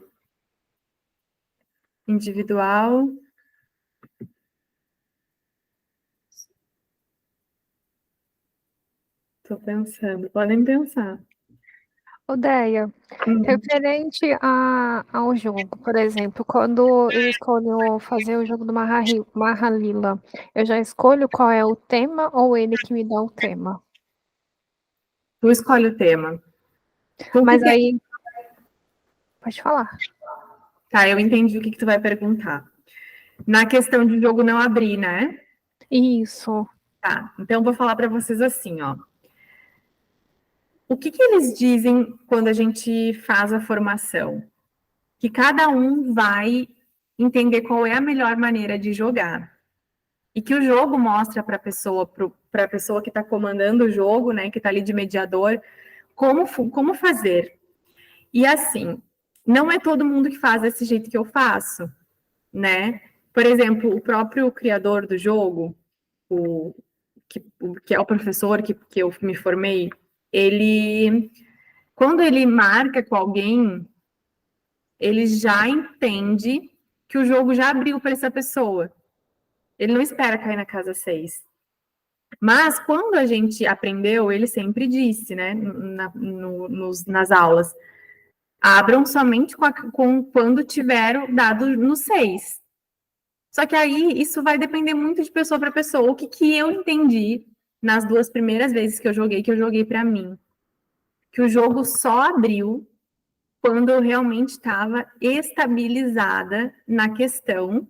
Individual? Estou pensando. Podem pensar. Odeia. Referente ao jogo, por exemplo, quando eu escolho fazer o jogo do Mahalila, eu já escolho qual é o tema ou ele que me dá o tema? Tu escolhe o tema. Mas aí... Pode falar. Tá, eu entendi o que tu vai perguntar. Na questão de jogo não abrir, né? Isso. Tá, então eu vou falar para vocês assim, ó. O que eles dizem quando a gente faz a formação? Que cada um vai entender qual é a melhor maneira de jogar. E que o jogo mostra para a pessoa que está comandando o jogo, né, que está ali de mediador, como fazer. E assim, não é todo mundo que faz desse jeito que eu faço, né? Por exemplo, o próprio criador do jogo, que é o professor que eu me formei, quando ele marca com alguém, ele já entende que o jogo já abriu para essa pessoa. Ele não espera cair na casa 6. Mas quando a gente aprendeu, ele sempre disse, né, nas aulas, abram somente quando tiver dado no 6. Só que aí isso vai depender muito de pessoa para pessoa. O que eu entendi nas 2 primeiras vezes que eu joguei para mim, que o jogo só abriu quando eu realmente estava estabilizada na questão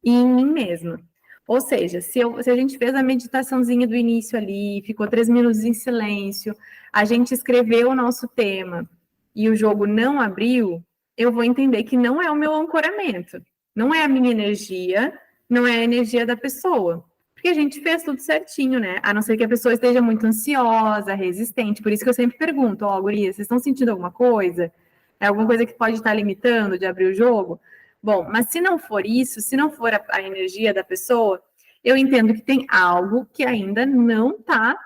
e em mim mesma. Ou seja, se a gente fez a meditaçãozinha do início ali, ficou 3 minutos em silêncio, a gente escreveu o nosso tema e o jogo não abriu, eu vou entender que não é o meu ancoramento, não é a minha energia, não é a energia da pessoa. Porque a gente fez tudo certinho, né? A não ser que a pessoa esteja muito ansiosa, resistente. Por isso que eu sempre pergunto, gurias, vocês estão sentindo alguma coisa? É alguma coisa que pode estar limitando de abrir o jogo? Bom, mas se não for isso, se não for a energia da pessoa, eu entendo que tem algo que ainda não está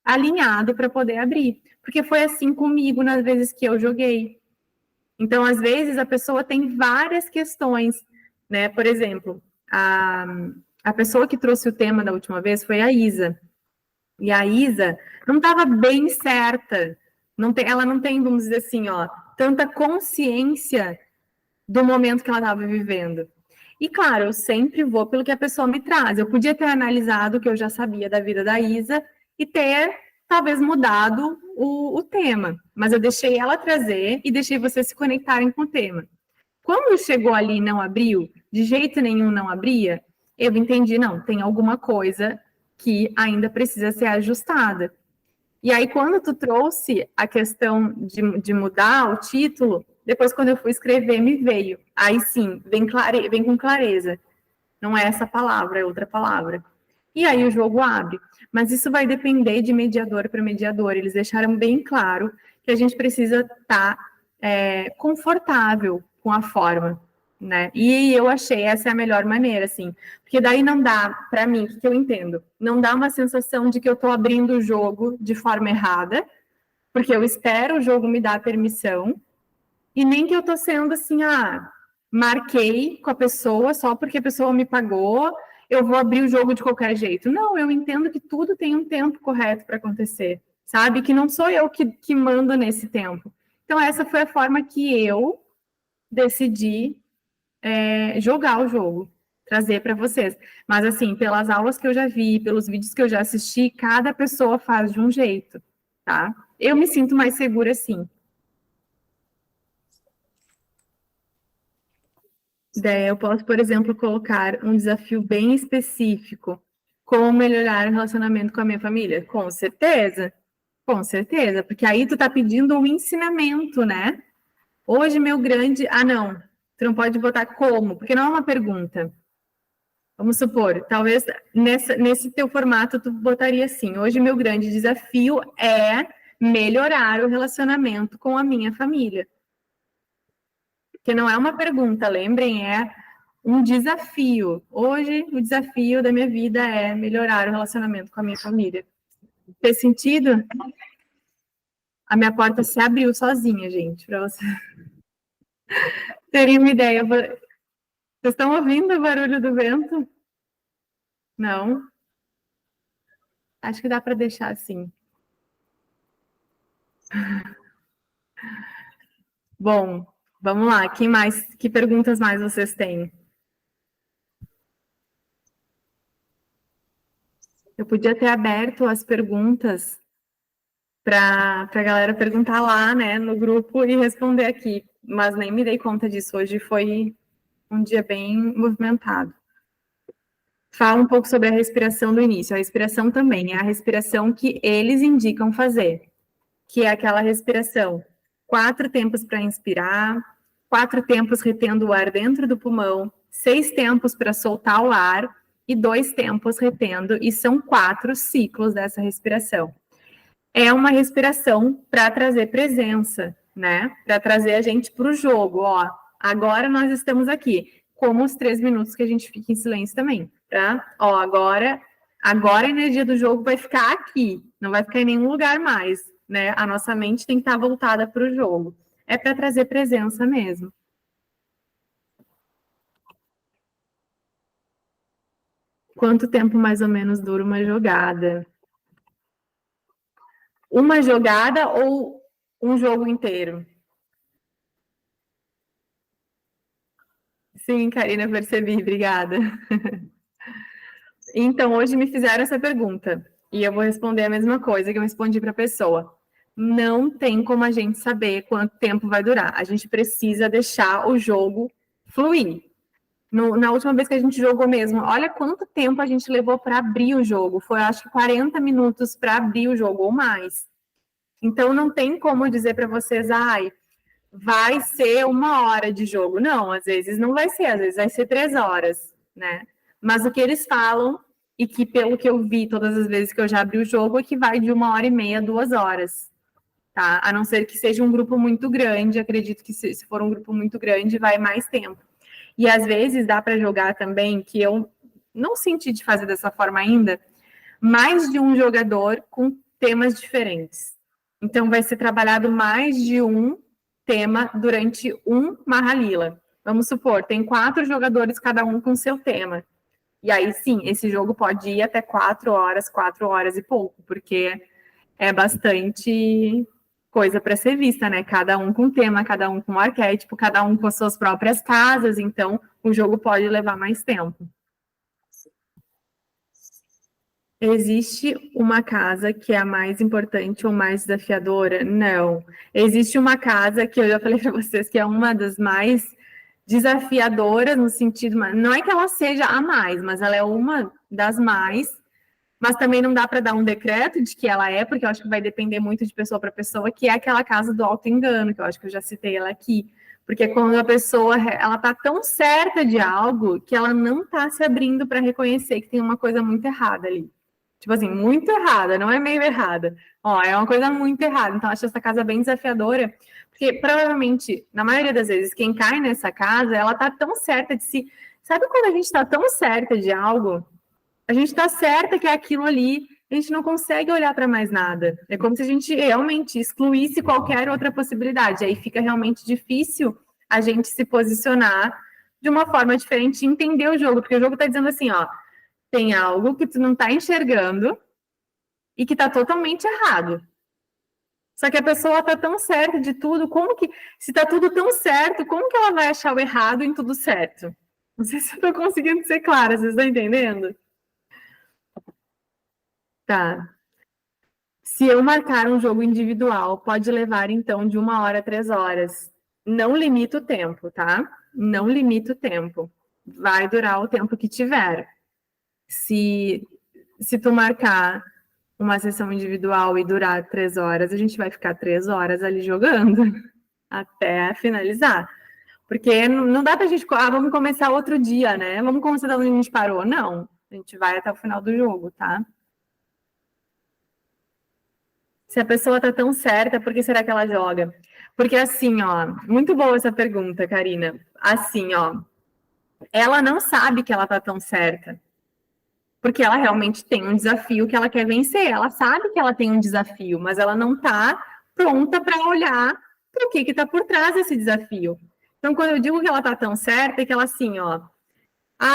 alinhado para poder abrir. Porque foi assim comigo nas vezes que eu joguei. Então, às vezes, a pessoa tem várias questões, né? Por exemplo, a pessoa que trouxe o tema da última vez foi a Isa. E a Isa não estava bem certa. Ela não tem, vamos dizer assim, tanta consciência do momento que ela estava vivendo. E, claro, eu sempre vou pelo que a pessoa me traz. Eu podia ter analisado o que eu já sabia da vida da Isa e ter, talvez, mudado o tema. Mas eu deixei ela trazer e deixei vocês se conectarem com o tema. Quando chegou ali e não abriu, de jeito nenhum não abria, eu entendi, não, tem alguma coisa que ainda precisa ser ajustada. E aí, quando tu trouxe a questão de mudar o título, depois, quando eu fui escrever, me veio. Aí sim, vem com clareza. Não é essa palavra, é outra palavra. E aí o jogo abre. Mas isso vai depender de mediador para mediador. Eles deixaram bem claro que a gente precisa estar confortável com a forma, né? E eu achei essa é a melhor maneira, assim. Porque daí não dá, para mim, o que eu entendo? Não dá uma sensação de que eu estou abrindo o jogo de forma errada, porque eu espero o jogo me dar permissão, e nem que eu tô sendo assim, marquei com a pessoa só porque a pessoa me pagou, eu vou abrir o jogo de qualquer jeito. Não, eu entendo que tudo tem um tempo correto para acontecer, sabe? Que não sou eu que mando nesse tempo. Então, essa foi a forma que eu decidi jogar o jogo, trazer para vocês. Mas, assim, pelas aulas que eu já vi, pelos vídeos que eu já assisti, cada pessoa faz de um jeito, tá? Eu me sinto mais segura, assim. Daí eu posso, por exemplo, colocar um desafio bem específico. Como melhorar o relacionamento com a minha família? Com certeza. Com certeza, porque aí tu tá pedindo um ensinamento, né? Hoje, meu grande... Ah, não. Tu não pode botar como, porque não é uma pergunta. Vamos supor, talvez nesse teu formato tu botaria assim: hoje meu grande desafio é melhorar o relacionamento com a minha família. Que não é uma pergunta, lembrem, é um desafio. Hoje o desafio da minha vida é melhorar o relacionamento com a minha família. Fez sentido? A minha porta se abriu sozinha, gente, para você terem uma ideia. Vocês estão ouvindo o barulho do vento? Não? Acho que dá para deixar assim. Bom, vamos lá. Que perguntas mais vocês têm? Eu podia ter aberto as perguntas para a galera perguntar lá, né, no grupo e responder aqui, mas nem me dei conta disso. Hoje foi um dia bem movimentado. Fala um pouco sobre a respiração do início. A respiração também é a respiração que eles indicam fazer, que é aquela respiração 4 tempos para inspirar, 4 tempos retendo o ar dentro do pulmão, 6 tempos para soltar o ar e 2 tempos retendo, e são 4 ciclos dessa respiração. É uma respiração para trazer presença, né? Para trazer a gente para o jogo, ó. Agora nós estamos aqui, como os 3 minutos que a gente fica em silêncio também, tá? Ó, agora a energia do jogo vai ficar aqui, não vai ficar em nenhum lugar mais, né? A nossa mente tem que estar voltada para o jogo. É para trazer presença mesmo. Quanto tempo mais ou menos dura uma jogada? Uma jogada ou um jogo inteiro? Sim, Karina, percebi, obrigada. Então, hoje me fizeram essa pergunta e eu vou responder a mesma coisa que eu respondi para a pessoa. Não tem como a gente saber quanto tempo vai durar. A gente precisa deixar o jogo fluir. Na última vez que a gente jogou mesmo, olha quanto tempo a gente levou para abrir o jogo. Foi, acho que 40 minutos para abrir o jogo ou mais. Então, não tem como dizer para vocês, ai, vai ser 1 hora de jogo. Não, às vezes não vai ser, às vezes vai ser 3 horas, né? Mas o que eles falam, e que pelo que eu vi todas as vezes que eu já abri o jogo, é que vai de 1 hora e meia, 2 horas, tá? A não ser que seja um grupo muito grande, acredito que se for um grupo muito grande, vai mais tempo. E às vezes dá para jogar também, que eu não senti de fazer dessa forma ainda, mais de um jogador com temas diferentes. Então vai ser trabalhado mais de um tema durante um Mahalila. Vamos supor, tem 4 jogadores, cada um com seu tema. E aí, sim, esse jogo pode ir até 4 horas e pouco, porque é bastante coisa para ser vista, né? Cada um com tema, cada um com arquétipo, cada um com as suas próprias casas, então o jogo pode levar mais tempo. Existe uma casa que é a mais importante ou mais desafiadora? Não. Existe uma casa que eu já falei para vocês que é uma das mais desafiadoras no sentido, não é que ela seja a mais, mas ela é uma das mais, mas também não dá para dar um decreto de que ela é, porque eu acho que vai depender muito de pessoa para pessoa, que é aquela casa do auto-engano, que eu acho que eu já citei ela aqui. Porque quando a pessoa ela tá tão certa de algo que ela não está se abrindo para reconhecer que tem uma coisa muito errada ali. Tipo assim, muito errada, não é meio errada. Ó, é uma coisa muito errada. Então, acho essa casa bem desafiadora, porque provavelmente, na maioria das vezes, quem cai nessa casa, ela tá tão certa de si. Sabe quando a gente tá tão certa de algo? A gente tá certa que é aquilo ali, a gente não consegue olhar para mais nada. É como se a gente realmente excluísse qualquer outra possibilidade. Aí fica realmente difícil a gente se posicionar de uma forma diferente e entender o jogo, porque o jogo tá dizendo assim, ó, tem algo que tu não tá enxergando e que tá totalmente errado. Só que a pessoa tá tão certa de tudo, como que, se tá tudo tão certo, como que ela vai achar o errado em tudo certo? Não sei se eu tô conseguindo ser clara, vocês estão entendendo? Tá. Se eu marcar um jogo individual, pode levar então de 1 hora a 3 horas. Não limita o tempo, tá? Não limita o tempo. Vai durar o tempo que tiver. Se, se tu marcar uma sessão individual e durar 3 horas, a gente vai ficar 3 horas ali jogando até finalizar. Porque não dá pra gente, vamos começar outro dia, né? Vamos começar da onde a gente parou. Não, a gente vai até o final do jogo, tá? Se a pessoa tá tão certa, por que será que ela joga? Porque assim, ó, muito boa essa pergunta, Karina. Assim, ó, ela não sabe que ela tá tão certa. Porque ela realmente tem um desafio que ela quer vencer. Ela sabe que ela tem um desafio, mas ela não tá pronta para olhar para o que está por trás desse desafio. Então, quando eu digo que ela tá tão certa, é que ela assim, ó,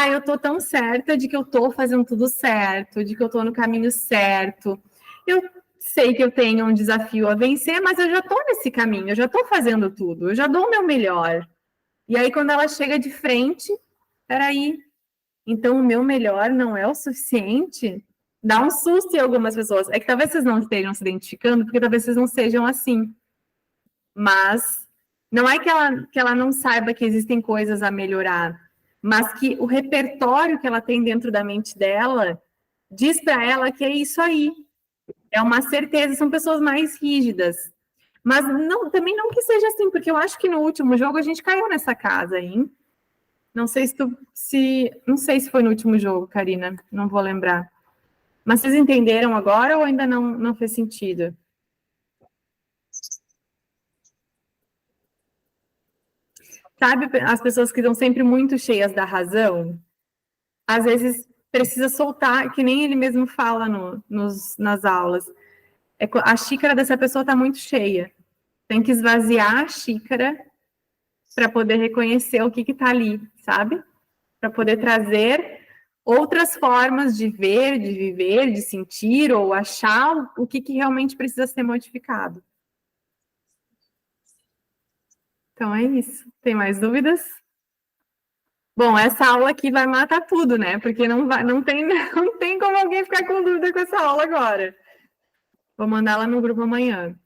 eu tô tão certa de que eu tô fazendo tudo certo, de que eu tô no caminho certo. Eu sei que eu tenho um desafio a vencer, mas eu já tô nesse caminho, eu já tô fazendo tudo, eu já dou o meu melhor. E aí, quando ela chega de frente, peraí, então o meu melhor não é o suficiente? Dá um susto em algumas pessoas. É que talvez vocês não estejam se identificando, porque talvez vocês não sejam assim. Mas não é que ela não saiba que existem coisas a melhorar, mas que o repertório que ela tem dentro da mente dela diz para ela que é isso aí. É uma certeza, são pessoas mais rígidas. Mas não, também não que seja assim, porque eu acho que no último jogo a gente caiu nessa casa, hein? Não sei não sei se foi no último jogo, Karina, não vou lembrar. Mas vocês entenderam agora ou ainda não fez sentido? Sabe, as pessoas que estão sempre muito cheias da razão, às vezes precisa soltar, que nem ele mesmo fala nas aulas. A xícara dessa pessoa está muito cheia. Tem que esvaziar a xícara para poder reconhecer o que está ali, sabe? Para poder trazer outras formas de ver, de viver, de sentir ou achar o que realmente precisa ser modificado. Então é isso. Tem mais dúvidas? Bom, essa aula aqui vai matar tudo, né? Porque não tem como alguém ficar com dúvida com essa aula agora. Vou mandar ela no grupo amanhã,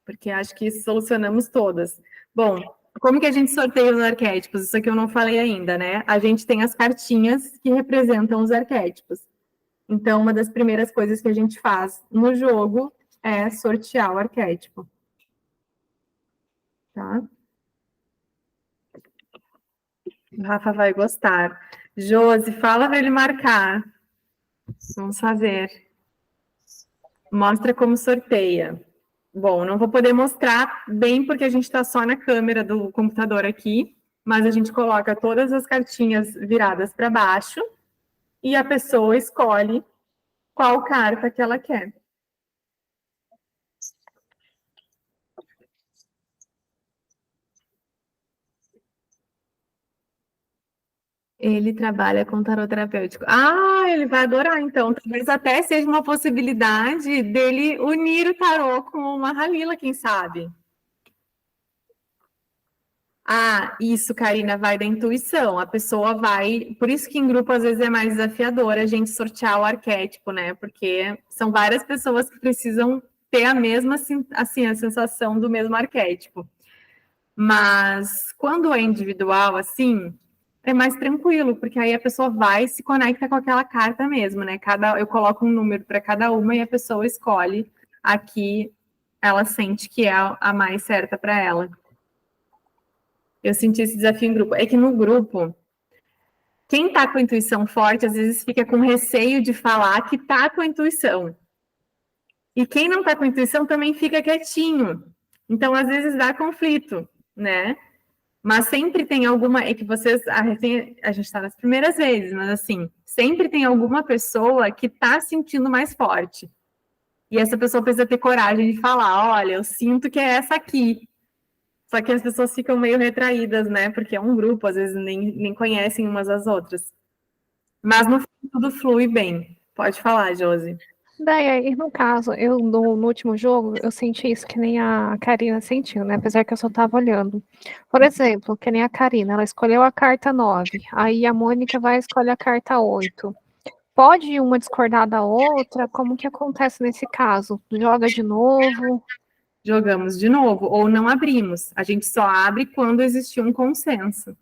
porque acho que solucionamos todas. Bom, como que a gente sorteia os arquétipos? Isso aqui eu não falei ainda, né? A gente tem as cartinhas que representam os arquétipos. Então, uma das primeiras coisas que a gente faz no jogo é sortear o arquétipo. Tá? O Rafa vai gostar. Josi, fala para ele marcar. Vamos fazer. Mostra como sorteia. Bom, não vou poder mostrar bem porque a gente está só na câmera do computador aqui, mas a gente coloca todas as cartinhas viradas para baixo e a pessoa escolhe qual carta que ela quer. Ele trabalha com tarot terapêutico. Ele vai adorar, então. Talvez até seja uma possibilidade dele unir o tarot com uma Halila, quem sabe? Isso, Karina, vai da intuição. A pessoa vai. Por isso que em grupo às vezes é mais desafiador a gente sortear o arquétipo, né? Porque são várias pessoas que precisam ter a mesma, assim, a sensação do mesmo arquétipo. Mas quando é individual, assim, é mais tranquilo, porque aí a pessoa vai e se conecta com aquela carta mesmo, né? Eu coloco um número para cada uma e a pessoa escolhe a que ela sente que é a mais certa para ela. Eu senti esse desafio em grupo. É que no grupo, quem está com a intuição forte, às vezes fica com receio de falar que está com a intuição. E quem não está com a intuição também fica quietinho. Então, às vezes, dá conflito, né? Mas sempre tem alguma. É que vocês. A gente está nas primeiras vezes, mas assim, sempre tem alguma pessoa que está sentindo mais forte. E essa pessoa precisa ter coragem de falar: olha, eu sinto que é essa aqui. Só que as pessoas ficam meio retraídas, né? Porque é um grupo, às vezes nem conhecem umas às outras. Mas no fim tudo flui bem. Pode falar, Josi. Daí, no caso, eu no último jogo, eu senti isso que nem a Karina sentiu, né? Apesar que eu só tava olhando. Por exemplo, que nem a Karina, ela escolheu a carta 9, aí a Mônica vai escolher a carta 8. Pode uma discordar da outra? Como que acontece nesse caso? Joga de novo? Jogamos de novo, ou não abrimos. A gente só abre quando existiu um consenso,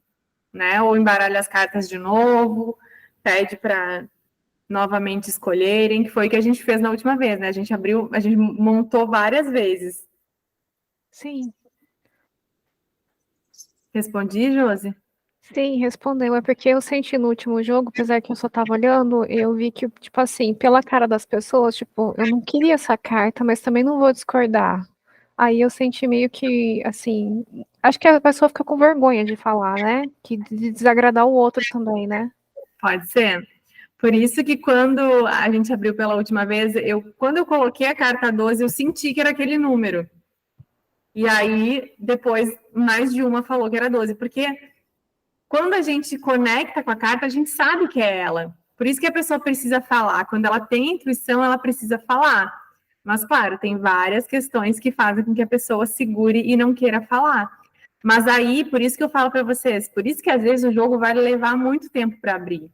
né? Ou embaralha as cartas de novo, pede para novamente escolherem, que foi o que a gente fez na última vez, né? A gente abriu, a gente montou várias vezes. Sim. Respondi, Josi? Sim, respondeu. É porque eu senti no último jogo, apesar que eu só tava olhando, eu vi que, tipo assim, pela cara das pessoas, tipo, eu não queria essa carta, mas também não vou discordar. Aí eu senti meio que, assim, acho que a pessoa fica com vergonha de falar, né? Que de desagradar o outro também, né? Pode ser. Por isso que quando a gente abriu pela última vez, quando eu coloquei a carta 12, eu senti que era aquele número. E aí, depois, mais de uma falou que era 12, porque quando a gente conecta com a carta, a gente sabe que é ela. Por isso que a pessoa precisa falar. Quando ela tem intuição, ela precisa falar. Mas, claro, tem várias questões que fazem com que a pessoa segure e não queira falar. Mas aí, por isso que eu falo para vocês, por isso que às vezes o jogo vai levar muito tempo para abrir.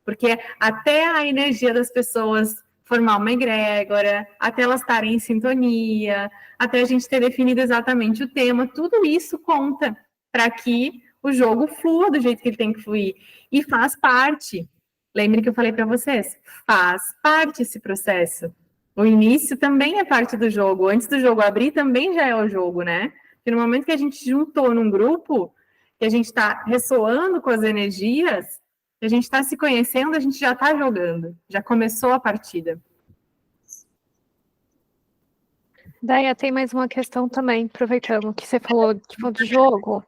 Porque até a energia das pessoas formar uma egrégora, até elas estarem em sintonia, até a gente ter definido exatamente o tema, tudo isso conta para que o jogo flua do jeito que ele tem que fluir. E faz parte. Lembre que eu falei para vocês, faz parte esse processo. O início também é parte do jogo. Antes do jogo abrir, também já é o jogo, né? Porque no momento que a gente juntou num grupo, que a gente está ressoando com as energias, a gente está se conhecendo, a gente já está jogando, já começou a partida. Daí tem mais uma questão também, aproveitando que você falou tipo, de jogo.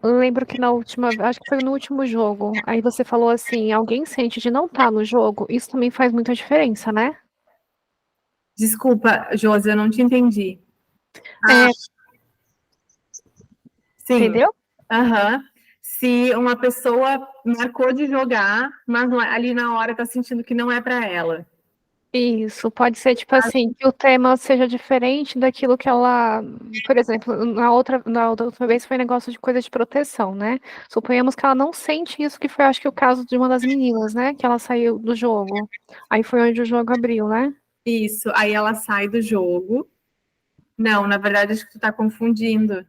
Eu lembro que na última, acho que foi no último jogo, aí você falou assim, alguém sente de não estar no jogo, isso também faz muita diferença, né? Desculpa, Josi, eu não te entendi. Ah, É, sim. entendeu? Aham. Se uma pessoa marcou de jogar, mas ali na hora está sentindo que não é para ela. Isso, pode ser tipo assim, que o tema seja diferente daquilo que ela, por exemplo, na outra vez foi negócio de coisa de proteção, né? Suponhamos que ela não sente isso, que foi acho que o caso de uma das meninas, né? Que ela saiu do jogo. Aí foi onde o jogo abriu, né? Isso, aí ela sai do jogo. Não, na verdade, acho que tu tá confundindo,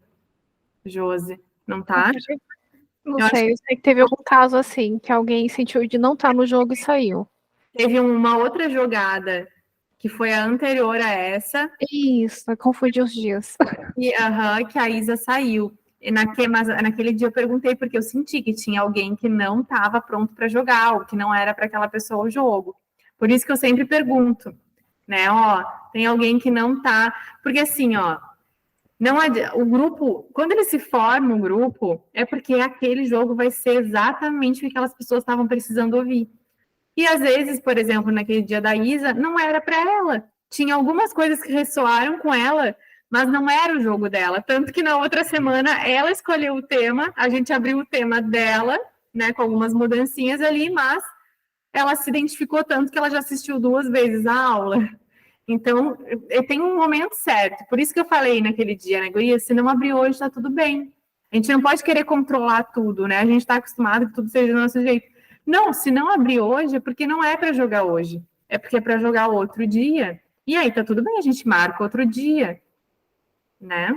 Josi. Não tá? Não Eu acho sei, que eu sei que teve algum caso assim, que alguém sentiu de não estar no jogo e saiu. teve uma outra jogada que foi a anterior a essa, Isso, eu confundi os dias. que a Isa saiu. Mas naquele dia eu perguntei porque eu senti que tinha alguém que não estava pronto para jogar, ou que não era para aquela pessoa o jogo. Por isso que eu sempre pergunto, né? Ó, tem alguém que não tá. Porque assim, ó, não o grupo, quando ele se forma um grupo, é porque aquele jogo vai ser exatamente o que aquelas pessoas estavam precisando ouvir. E às vezes, por exemplo, naquele dia da Isa, não era para ela. Tinha algumas coisas que ressoaram com ela, mas não era o jogo dela. Tanto que na outra semana ela escolheu o tema, a gente abriu o tema dela, né, com algumas mudancinhas ali, mas ela se identificou tanto que ela já assistiu 2 vezes a aula. Então, tem um momento certo. Por isso que eu falei naquele dia, né, Guria? Se não abrir hoje, tá tudo bem. A gente não pode querer controlar tudo, né? A gente está acostumado que tudo seja do nosso jeito. Não, se não abrir hoje, é porque não é para jogar hoje. É porque é para jogar outro dia. E aí tá tudo bem, a gente marca outro dia, né?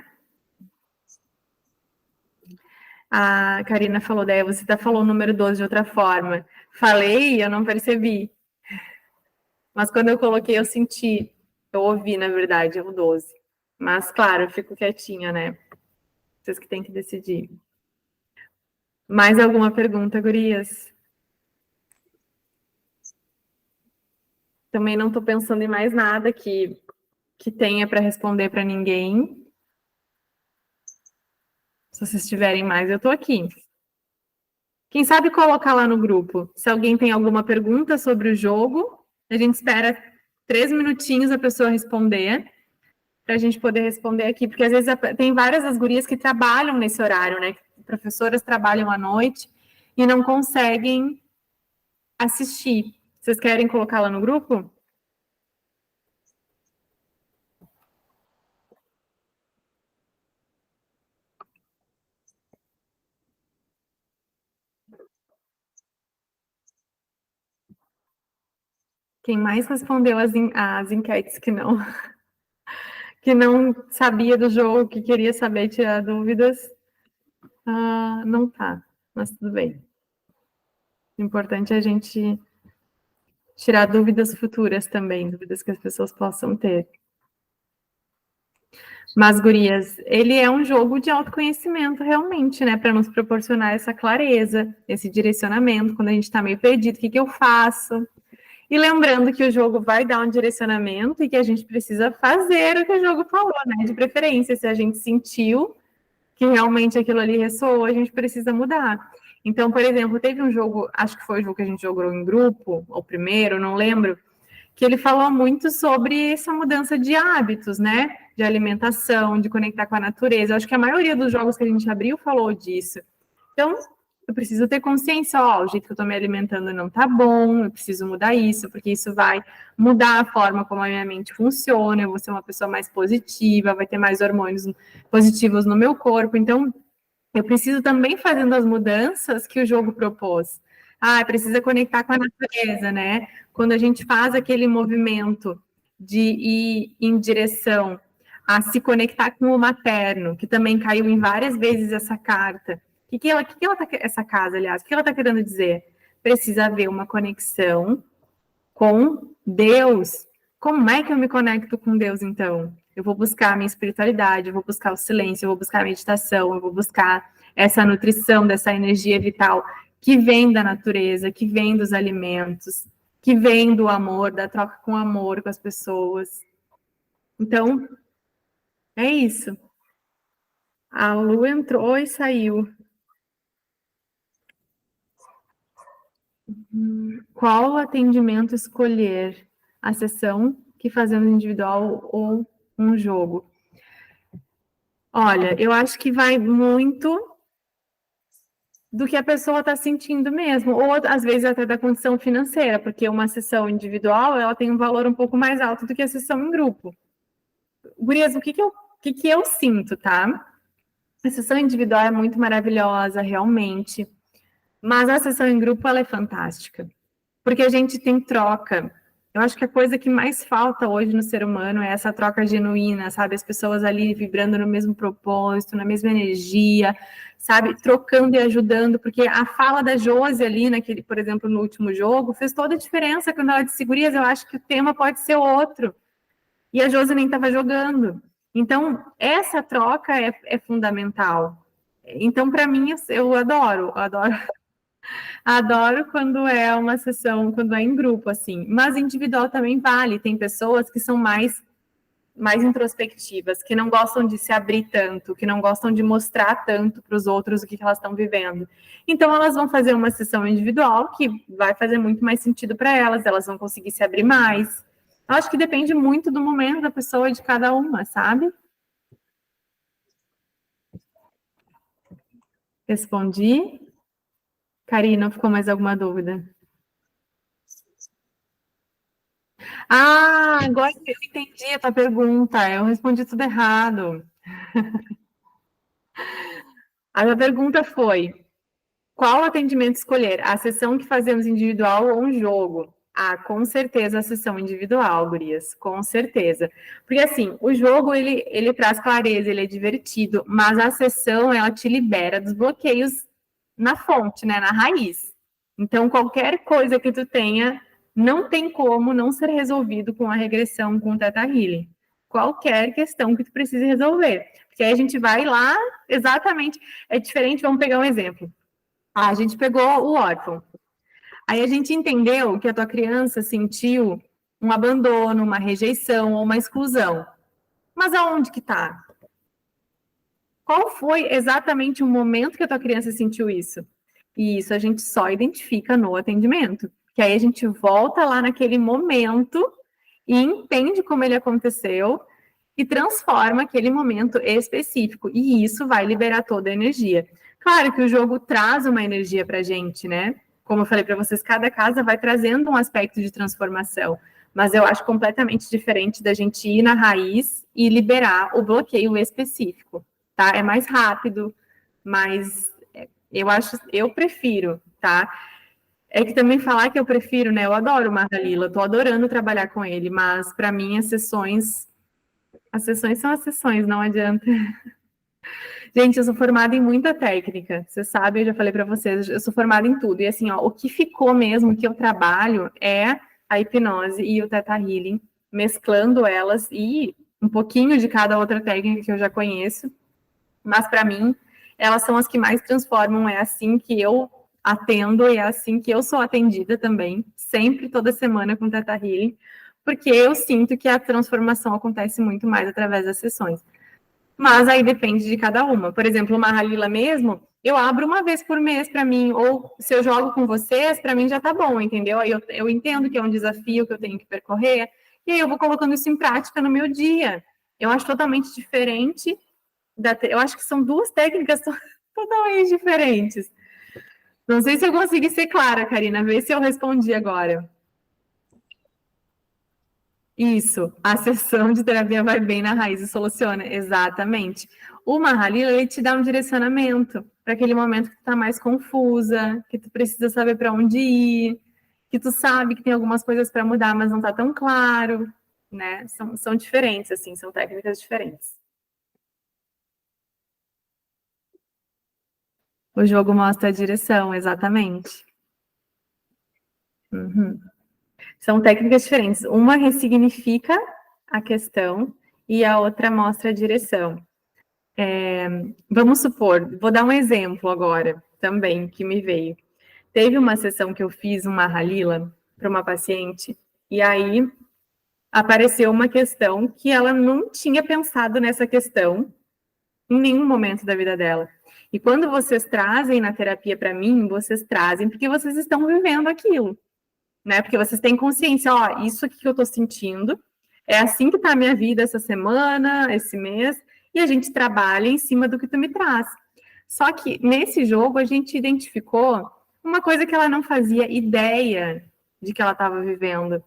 A Karina falou, daí você até falou o número 12 de outra forma. Falei, eu não percebi. Mas quando eu coloquei, eu senti. Eu ouvi, na verdade, o 12. Mas, claro, eu fico quietinha, né? Vocês que têm que decidir. Mais alguma pergunta, gurias? Também não estou pensando em mais nada que tenha para responder para ninguém. Se vocês tiverem mais, eu estou aqui. Quem sabe colocar lá no grupo. Se alguém tem alguma pergunta sobre o jogo, a gente espera 3 minutinhos a pessoa responder, para a gente poder responder aqui, porque às vezes tem várias das gurias que trabalham nesse horário, né? Professoras trabalham à noite e não conseguem assistir. Vocês querem colocar lá no grupo? Quem mais respondeu as enquetes que não sabia do jogo, que queria saber, tirar dúvidas, não tá, mas tudo bem. O importante é a gente tirar dúvidas futuras também, dúvidas que as pessoas possam ter. Mas, gurias, ele é um jogo de autoconhecimento, realmente, né? Para nos proporcionar essa clareza, esse direcionamento, quando a gente está meio perdido, o que eu faço? E lembrando que o jogo vai dar um direcionamento e que a gente precisa fazer o que o jogo falou, né? De preferência, se a gente sentiu que realmente aquilo ali ressoou, a gente precisa mudar. Então, por exemplo, teve um jogo, acho que foi o jogo que a gente jogou em grupo, ou primeiro, não lembro, que ele falou muito sobre essa mudança de hábitos, né? De alimentação, de conectar com a natureza. Eu acho que a maioria dos jogos que a gente abriu falou disso. Então, eu preciso ter consciência, o jeito que eu estou me alimentando não tá bom, eu preciso mudar isso, porque isso vai mudar a forma como a minha mente funciona, eu vou ser uma pessoa mais positiva, vai ter mais hormônios positivos no meu corpo. Então, eu preciso também fazendo as mudanças que o jogo propôs. Precisa conectar com a natureza, né? Quando a gente faz aquele movimento de ir em direção a se conectar com o materno, que também caiu em várias vezes essa carta. Essa casa, aliás, o que ela está querendo dizer? Precisa haver uma conexão com Deus. Como é que eu me conecto com Deus, então? Eu vou buscar a minha espiritualidade, eu vou buscar o silêncio, eu vou buscar a meditação, eu vou buscar essa nutrição dessa energia vital que vem da natureza, que vem dos alimentos, que vem do amor, da troca com amor com as pessoas. Então, é isso. A Lu entrou e saiu. Qual atendimento escolher? A sessão que fazemos individual ou um jogo? Olha, eu acho que vai muito do que a pessoa está sentindo mesmo, ou às vezes até da condição financeira, porque uma sessão individual ela tem um valor um pouco mais alto do que a sessão em grupo. Gurias, o que eu sinto, tá? A sessão individual é muito maravilhosa, realmente, mas a sessão em grupo ela é fantástica, porque a gente tem troca. Eu acho que a coisa que mais falta hoje no ser humano é essa troca genuína, sabe? As pessoas ali vibrando no mesmo propósito, na mesma energia, sabe? Trocando e ajudando, porque a fala da Josi ali, naquele, por exemplo, no último jogo, fez toda a diferença quando ela disse, gurias, eu acho que o tema pode ser outro. E a Josi nem estava jogando. Então, essa troca é fundamental. Então, para mim, eu adoro Adoro quando é uma sessão, quando é em grupo, assim. Mas individual também vale. Tem pessoas que são mais introspectivas, que não gostam de se abrir tanto, que não gostam de mostrar tanto para os outros o que elas estão vivendo. Então, elas vão fazer uma sessão individual que vai fazer muito mais sentido para elas vão conseguir se abrir mais. Eu acho que depende muito do momento da pessoa e de cada uma, sabe? Respondi. Karina, ficou mais alguma dúvida? Agora que eu entendi a tua pergunta. Eu respondi tudo errado. A tua pergunta foi: qual atendimento escolher? A sessão que fazemos individual ou um jogo? Com certeza a sessão individual, gurias, com certeza. Porque assim, o jogo ele traz clareza, ele é divertido, mas a sessão ela te libera dos bloqueios na fonte, né, na raiz. Então, qualquer coisa que tu tenha, não tem como não ser resolvido com a regressão, com o Theta Healing. Qualquer questão que tu precise resolver. Porque aí a gente vai lá, exatamente, é diferente, vamos pegar um exemplo. A gente pegou o órfão. Aí a gente entendeu que a tua criança sentiu um abandono, uma rejeição ou uma exclusão. Mas aonde que tá? Qual foi exatamente o momento que a tua criança sentiu isso? E isso a gente só identifica no atendimento. Que aí a gente volta lá naquele momento e entende como ele aconteceu e transforma aquele momento específico. E isso vai liberar toda a energia. Claro que o jogo traz uma energia para a gente, né? Como eu falei para vocês, cada casa vai trazendo um aspecto de transformação. Mas eu acho completamente diferente da gente ir na raiz e liberar o bloqueio específico, tá? É mais rápido, mas eu prefiro, tá? É que também falar que eu prefiro, né? Eu adoro o Mahalila, tô adorando trabalhar com ele, mas para mim as sessões são as sessões, não adianta. Gente, eu sou formada em muita técnica. Você sabe, eu já falei para vocês, eu sou formada em tudo. E assim, ó, o que ficou mesmo que eu trabalho é a hipnose e o Theta Healing, mesclando elas e um pouquinho de cada outra técnica que eu já conheço. Mas para mim, elas são as que mais transformam. É assim que eu atendo e é assim que eu sou atendida também, sempre, toda semana com Theta Healing, porque eu sinto que a transformação acontece muito mais através das sessões. Mas aí depende de cada uma. Por exemplo, uma Halila mesmo, eu abro uma vez por mês para mim, ou se eu jogo com vocês, para mim já tá bom, entendeu? Aí eu entendo que é um desafio que eu tenho que percorrer, e aí eu vou colocando isso em prática no meu dia. Eu acho totalmente diferente. Eu acho que são duas técnicas totalmente diferentes. Não sei se eu consegui ser clara, Karina, vê se eu respondi agora. Isso, a sessão de terapia vai bem na raiz e soluciona, exatamente. O Mahalila, ele te dá um direcionamento para aquele momento que tu tá mais confusa, que tu precisa saber para onde ir, que tu sabe que tem algumas coisas para mudar, mas não tá tão claro, né? São diferentes, assim, são técnicas diferentes. O jogo mostra a direção, exatamente. Uhum. São técnicas diferentes. Uma ressignifica a questão e a outra mostra a direção. Vamos supor, vou dar um exemplo agora também que me veio. Teve uma sessão que eu fiz uma Halila para uma paciente e aí apareceu uma questão que ela não tinha pensado nessa questão em nenhum momento da vida dela. E quando vocês trazem na terapia para mim, vocês trazem porque vocês estão vivendo aquilo, né? Porque vocês têm consciência, ó, isso aqui que eu estou sentindo, é assim que está a minha vida essa semana, esse mês, e a gente trabalha em cima do que tu me traz. Só que nesse jogo a gente identificou uma coisa que ela não fazia ideia de que ela estava vivendo.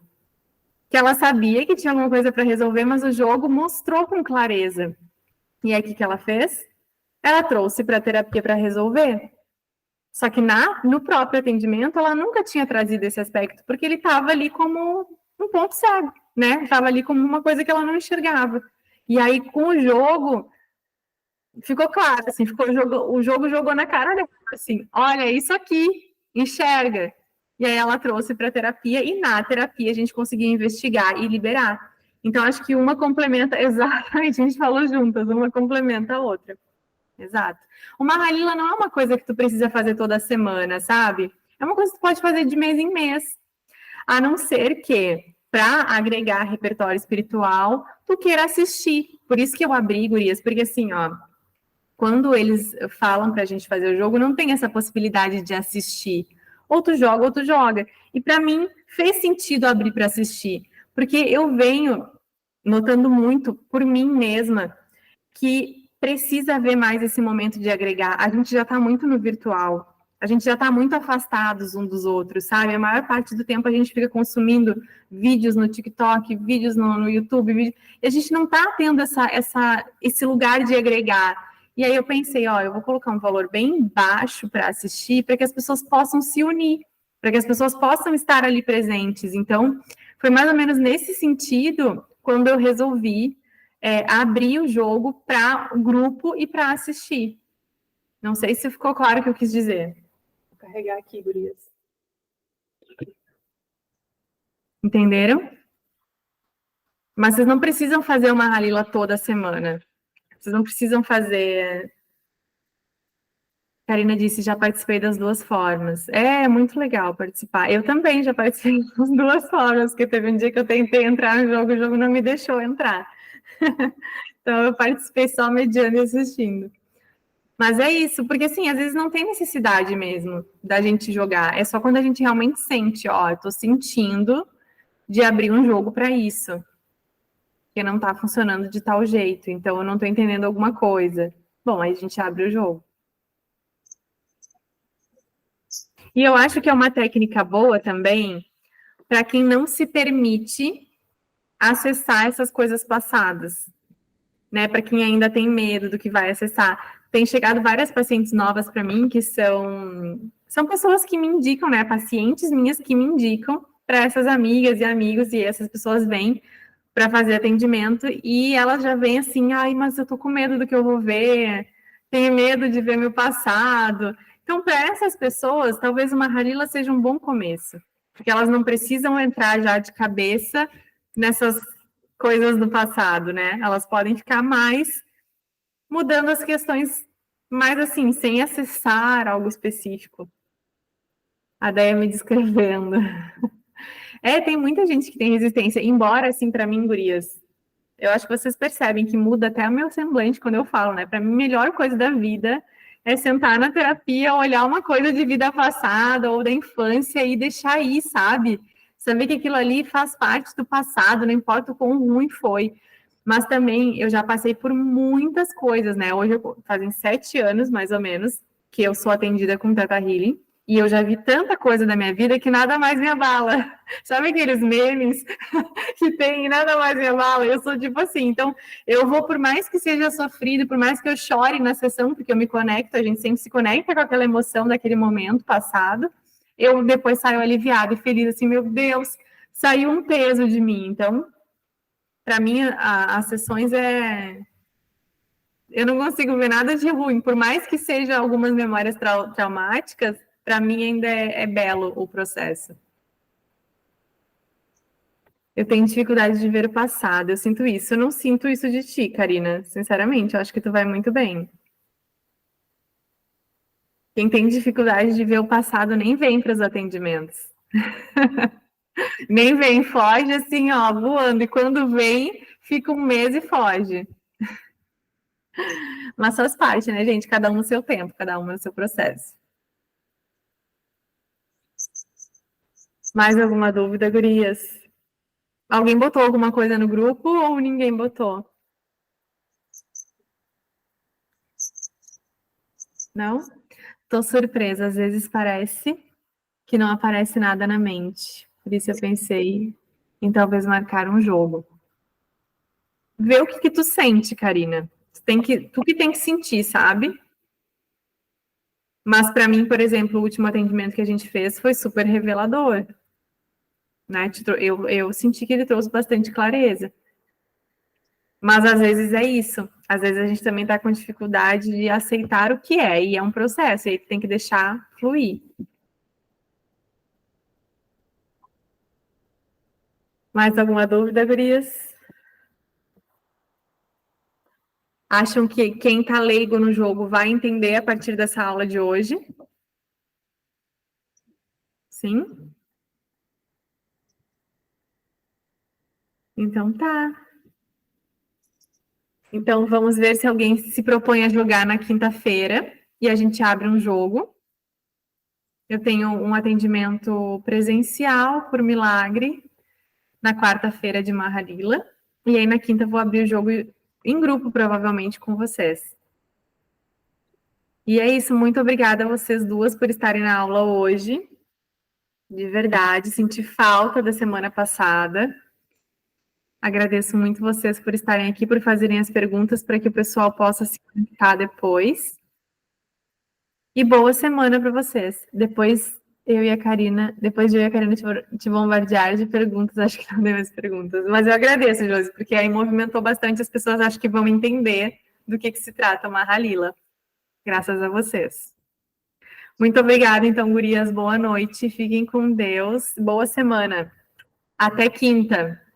Que ela sabia que tinha alguma coisa para resolver, mas o jogo mostrou com clareza. E aí o que ela fez? Ela trouxe para a terapia para resolver. Só que no próprio atendimento, ela nunca tinha trazido esse aspecto, porque ele estava ali como um ponto cego, né? Estava ali como uma coisa que ela não enxergava. E aí, com o jogo, ficou claro, assim, o jogo jogou na cara dela, assim, olha, isso aqui, enxerga. E aí ela trouxe para a terapia, e na terapia a gente conseguiu investigar e liberar. Então, acho que uma complementa, exatamente, a gente falou juntas, uma complementa a outra. Exato. Uma Halila não é uma coisa que tu precisa fazer toda semana, sabe? É uma coisa que tu pode fazer de mês em mês. A não ser que, para agregar repertório espiritual, tu queira assistir. Por isso que eu abri, gurias, porque assim, ó, quando eles falam pra gente fazer o jogo, não tem essa possibilidade de assistir. Ou tu joga, ou tu joga. E para mim, fez sentido abrir para assistir. Porque eu venho notando muito por mim mesma que precisa haver mais esse momento de agregar. A gente já está muito no virtual, a gente já está muito afastados um dos outros, sabe? A maior parte do tempo a gente fica consumindo vídeos no TikTok, vídeos no YouTube, e a gente não está tendo esse lugar de agregar. E aí eu pensei, ó, eu vou colocar um valor bem baixo para assistir, para que as pessoas possam se unir, para que as pessoas possam estar ali presentes. Então, foi mais ou menos nesse sentido quando eu resolvi abrir o jogo para o grupo e para assistir. Não sei se ficou claro o que eu quis dizer. Vou carregar aqui, gurias. Entenderam? Mas vocês não precisam fazer uma Halila toda semana. Vocês não precisam fazer. Karina disse, já participei das duas formas. É muito legal participar. Eu também já participei das duas formas, porque teve um dia que eu tentei entrar no jogo, o jogo não me deixou entrar. Então eu participei só mediando e assistindo. Mas é isso, porque assim, às vezes não tem necessidade mesmo da gente jogar. É só quando a gente realmente sente, ó, eu tô sentindo de abrir um jogo para isso. Que não tá funcionando de tal jeito, então eu não tô entendendo alguma coisa. Bom, aí a gente abre o jogo. E eu acho que é uma técnica boa também para quem não se permite acessar essas coisas passadas, né? Para quem ainda tem medo do que vai acessar. Tem chegado várias pacientes novas para mim que são são pessoas que me indicam, né? Pacientes minhas que me indicam para essas amigas e amigos, e essas pessoas vêm para fazer atendimento, e elas já vêm assim, ai, mas eu tô com medo do que eu vou ver, tenho medo de ver meu passado. Então, para essas pessoas, talvez uma Halila seja um bom começo, porque elas não precisam entrar já de cabeça nessas coisas do passado, né? Elas podem ficar mais mudando as questões, mais assim, sem acessar algo específico. A Déia me descrevendo. Tem muita gente que tem resistência, embora, assim, para mim, gurias, eu acho que vocês percebem que muda até o meu semblante quando eu falo, né? Para mim, a melhor coisa da vida é sentar na terapia, olhar uma coisa de vida passada ou da infância e deixar aí, sabe? Saber que aquilo ali faz parte do passado, não importa o quão ruim foi. Mas também eu já passei por muitas coisas, né? Hoje fazem 7 anos, mais ou menos, que eu sou atendida com Teta Healing. E eu já vi tanta coisa da minha vida que nada mais me abala. Sabe aqueles memes que tem nada mais me abala? Eu sou tipo assim. Então, eu vou, por mais que seja sofrido, por mais que eu chore na sessão, porque eu me conecto, a gente sempre se conecta com aquela emoção daquele momento passado, eu depois saio aliviada e feliz, assim, meu Deus, saiu um peso de mim. Então, para mim, as sessões eu não consigo ver nada de ruim, por mais que sejam algumas memórias traumáticas, para mim ainda é belo o processo. Eu tenho dificuldade de ver o passado, eu sinto isso. Eu não sinto isso de ti, Karina, sinceramente, eu acho que tu vai muito bem. Quem tem dificuldade de ver o passado nem vem para os atendimentos. Nem vem, foge assim, ó, voando. E quando vem, fica um mês e foge. Mas faz parte, né, gente? Cada um no seu tempo, cada um no seu processo. Mais alguma dúvida, gurias? Alguém botou alguma coisa no grupo ou ninguém botou? Não? Tô surpresa, às vezes parece que não aparece nada na mente. Por isso eu pensei em talvez marcar um jogo. Vê o que tu sente, Karina. Tu que tem que sentir, sabe? Mas para mim, por exemplo, o último atendimento que a gente fez foi super revelador. Né? Eu senti que ele trouxe bastante clareza. Mas às vezes é isso. Às vezes a gente também está com dificuldade de aceitar o que é, e é um processo, e aí tem que deixar fluir. Mais alguma dúvida, gurias? Acham que quem está leigo no jogo vai entender a partir dessa aula de hoje? Sim? Então tá. Então vamos ver se alguém se propõe a jogar na quinta-feira e a gente abre um jogo. Eu tenho um atendimento presencial por milagre na quarta-feira de Mahalila. E aí na quinta eu vou abrir o jogo em grupo, provavelmente, com vocês. E é isso, muito obrigada a vocês duas por estarem na aula hoje. De verdade, senti falta da semana passada. Agradeço muito vocês por estarem aqui, por fazerem as perguntas, para que o pessoal possa se conectar depois. E boa semana para vocês. Depois de eu e a Karina te bombardear de perguntas, acho que não tem mais perguntas. Mas eu agradeço, Josi, porque aí movimentou bastante, as pessoas acho que vão entender do que se trata uma Halila. Graças a vocês. Muito obrigada, então, gurias. Boa noite. Fiquem com Deus. Boa semana. Até quinta.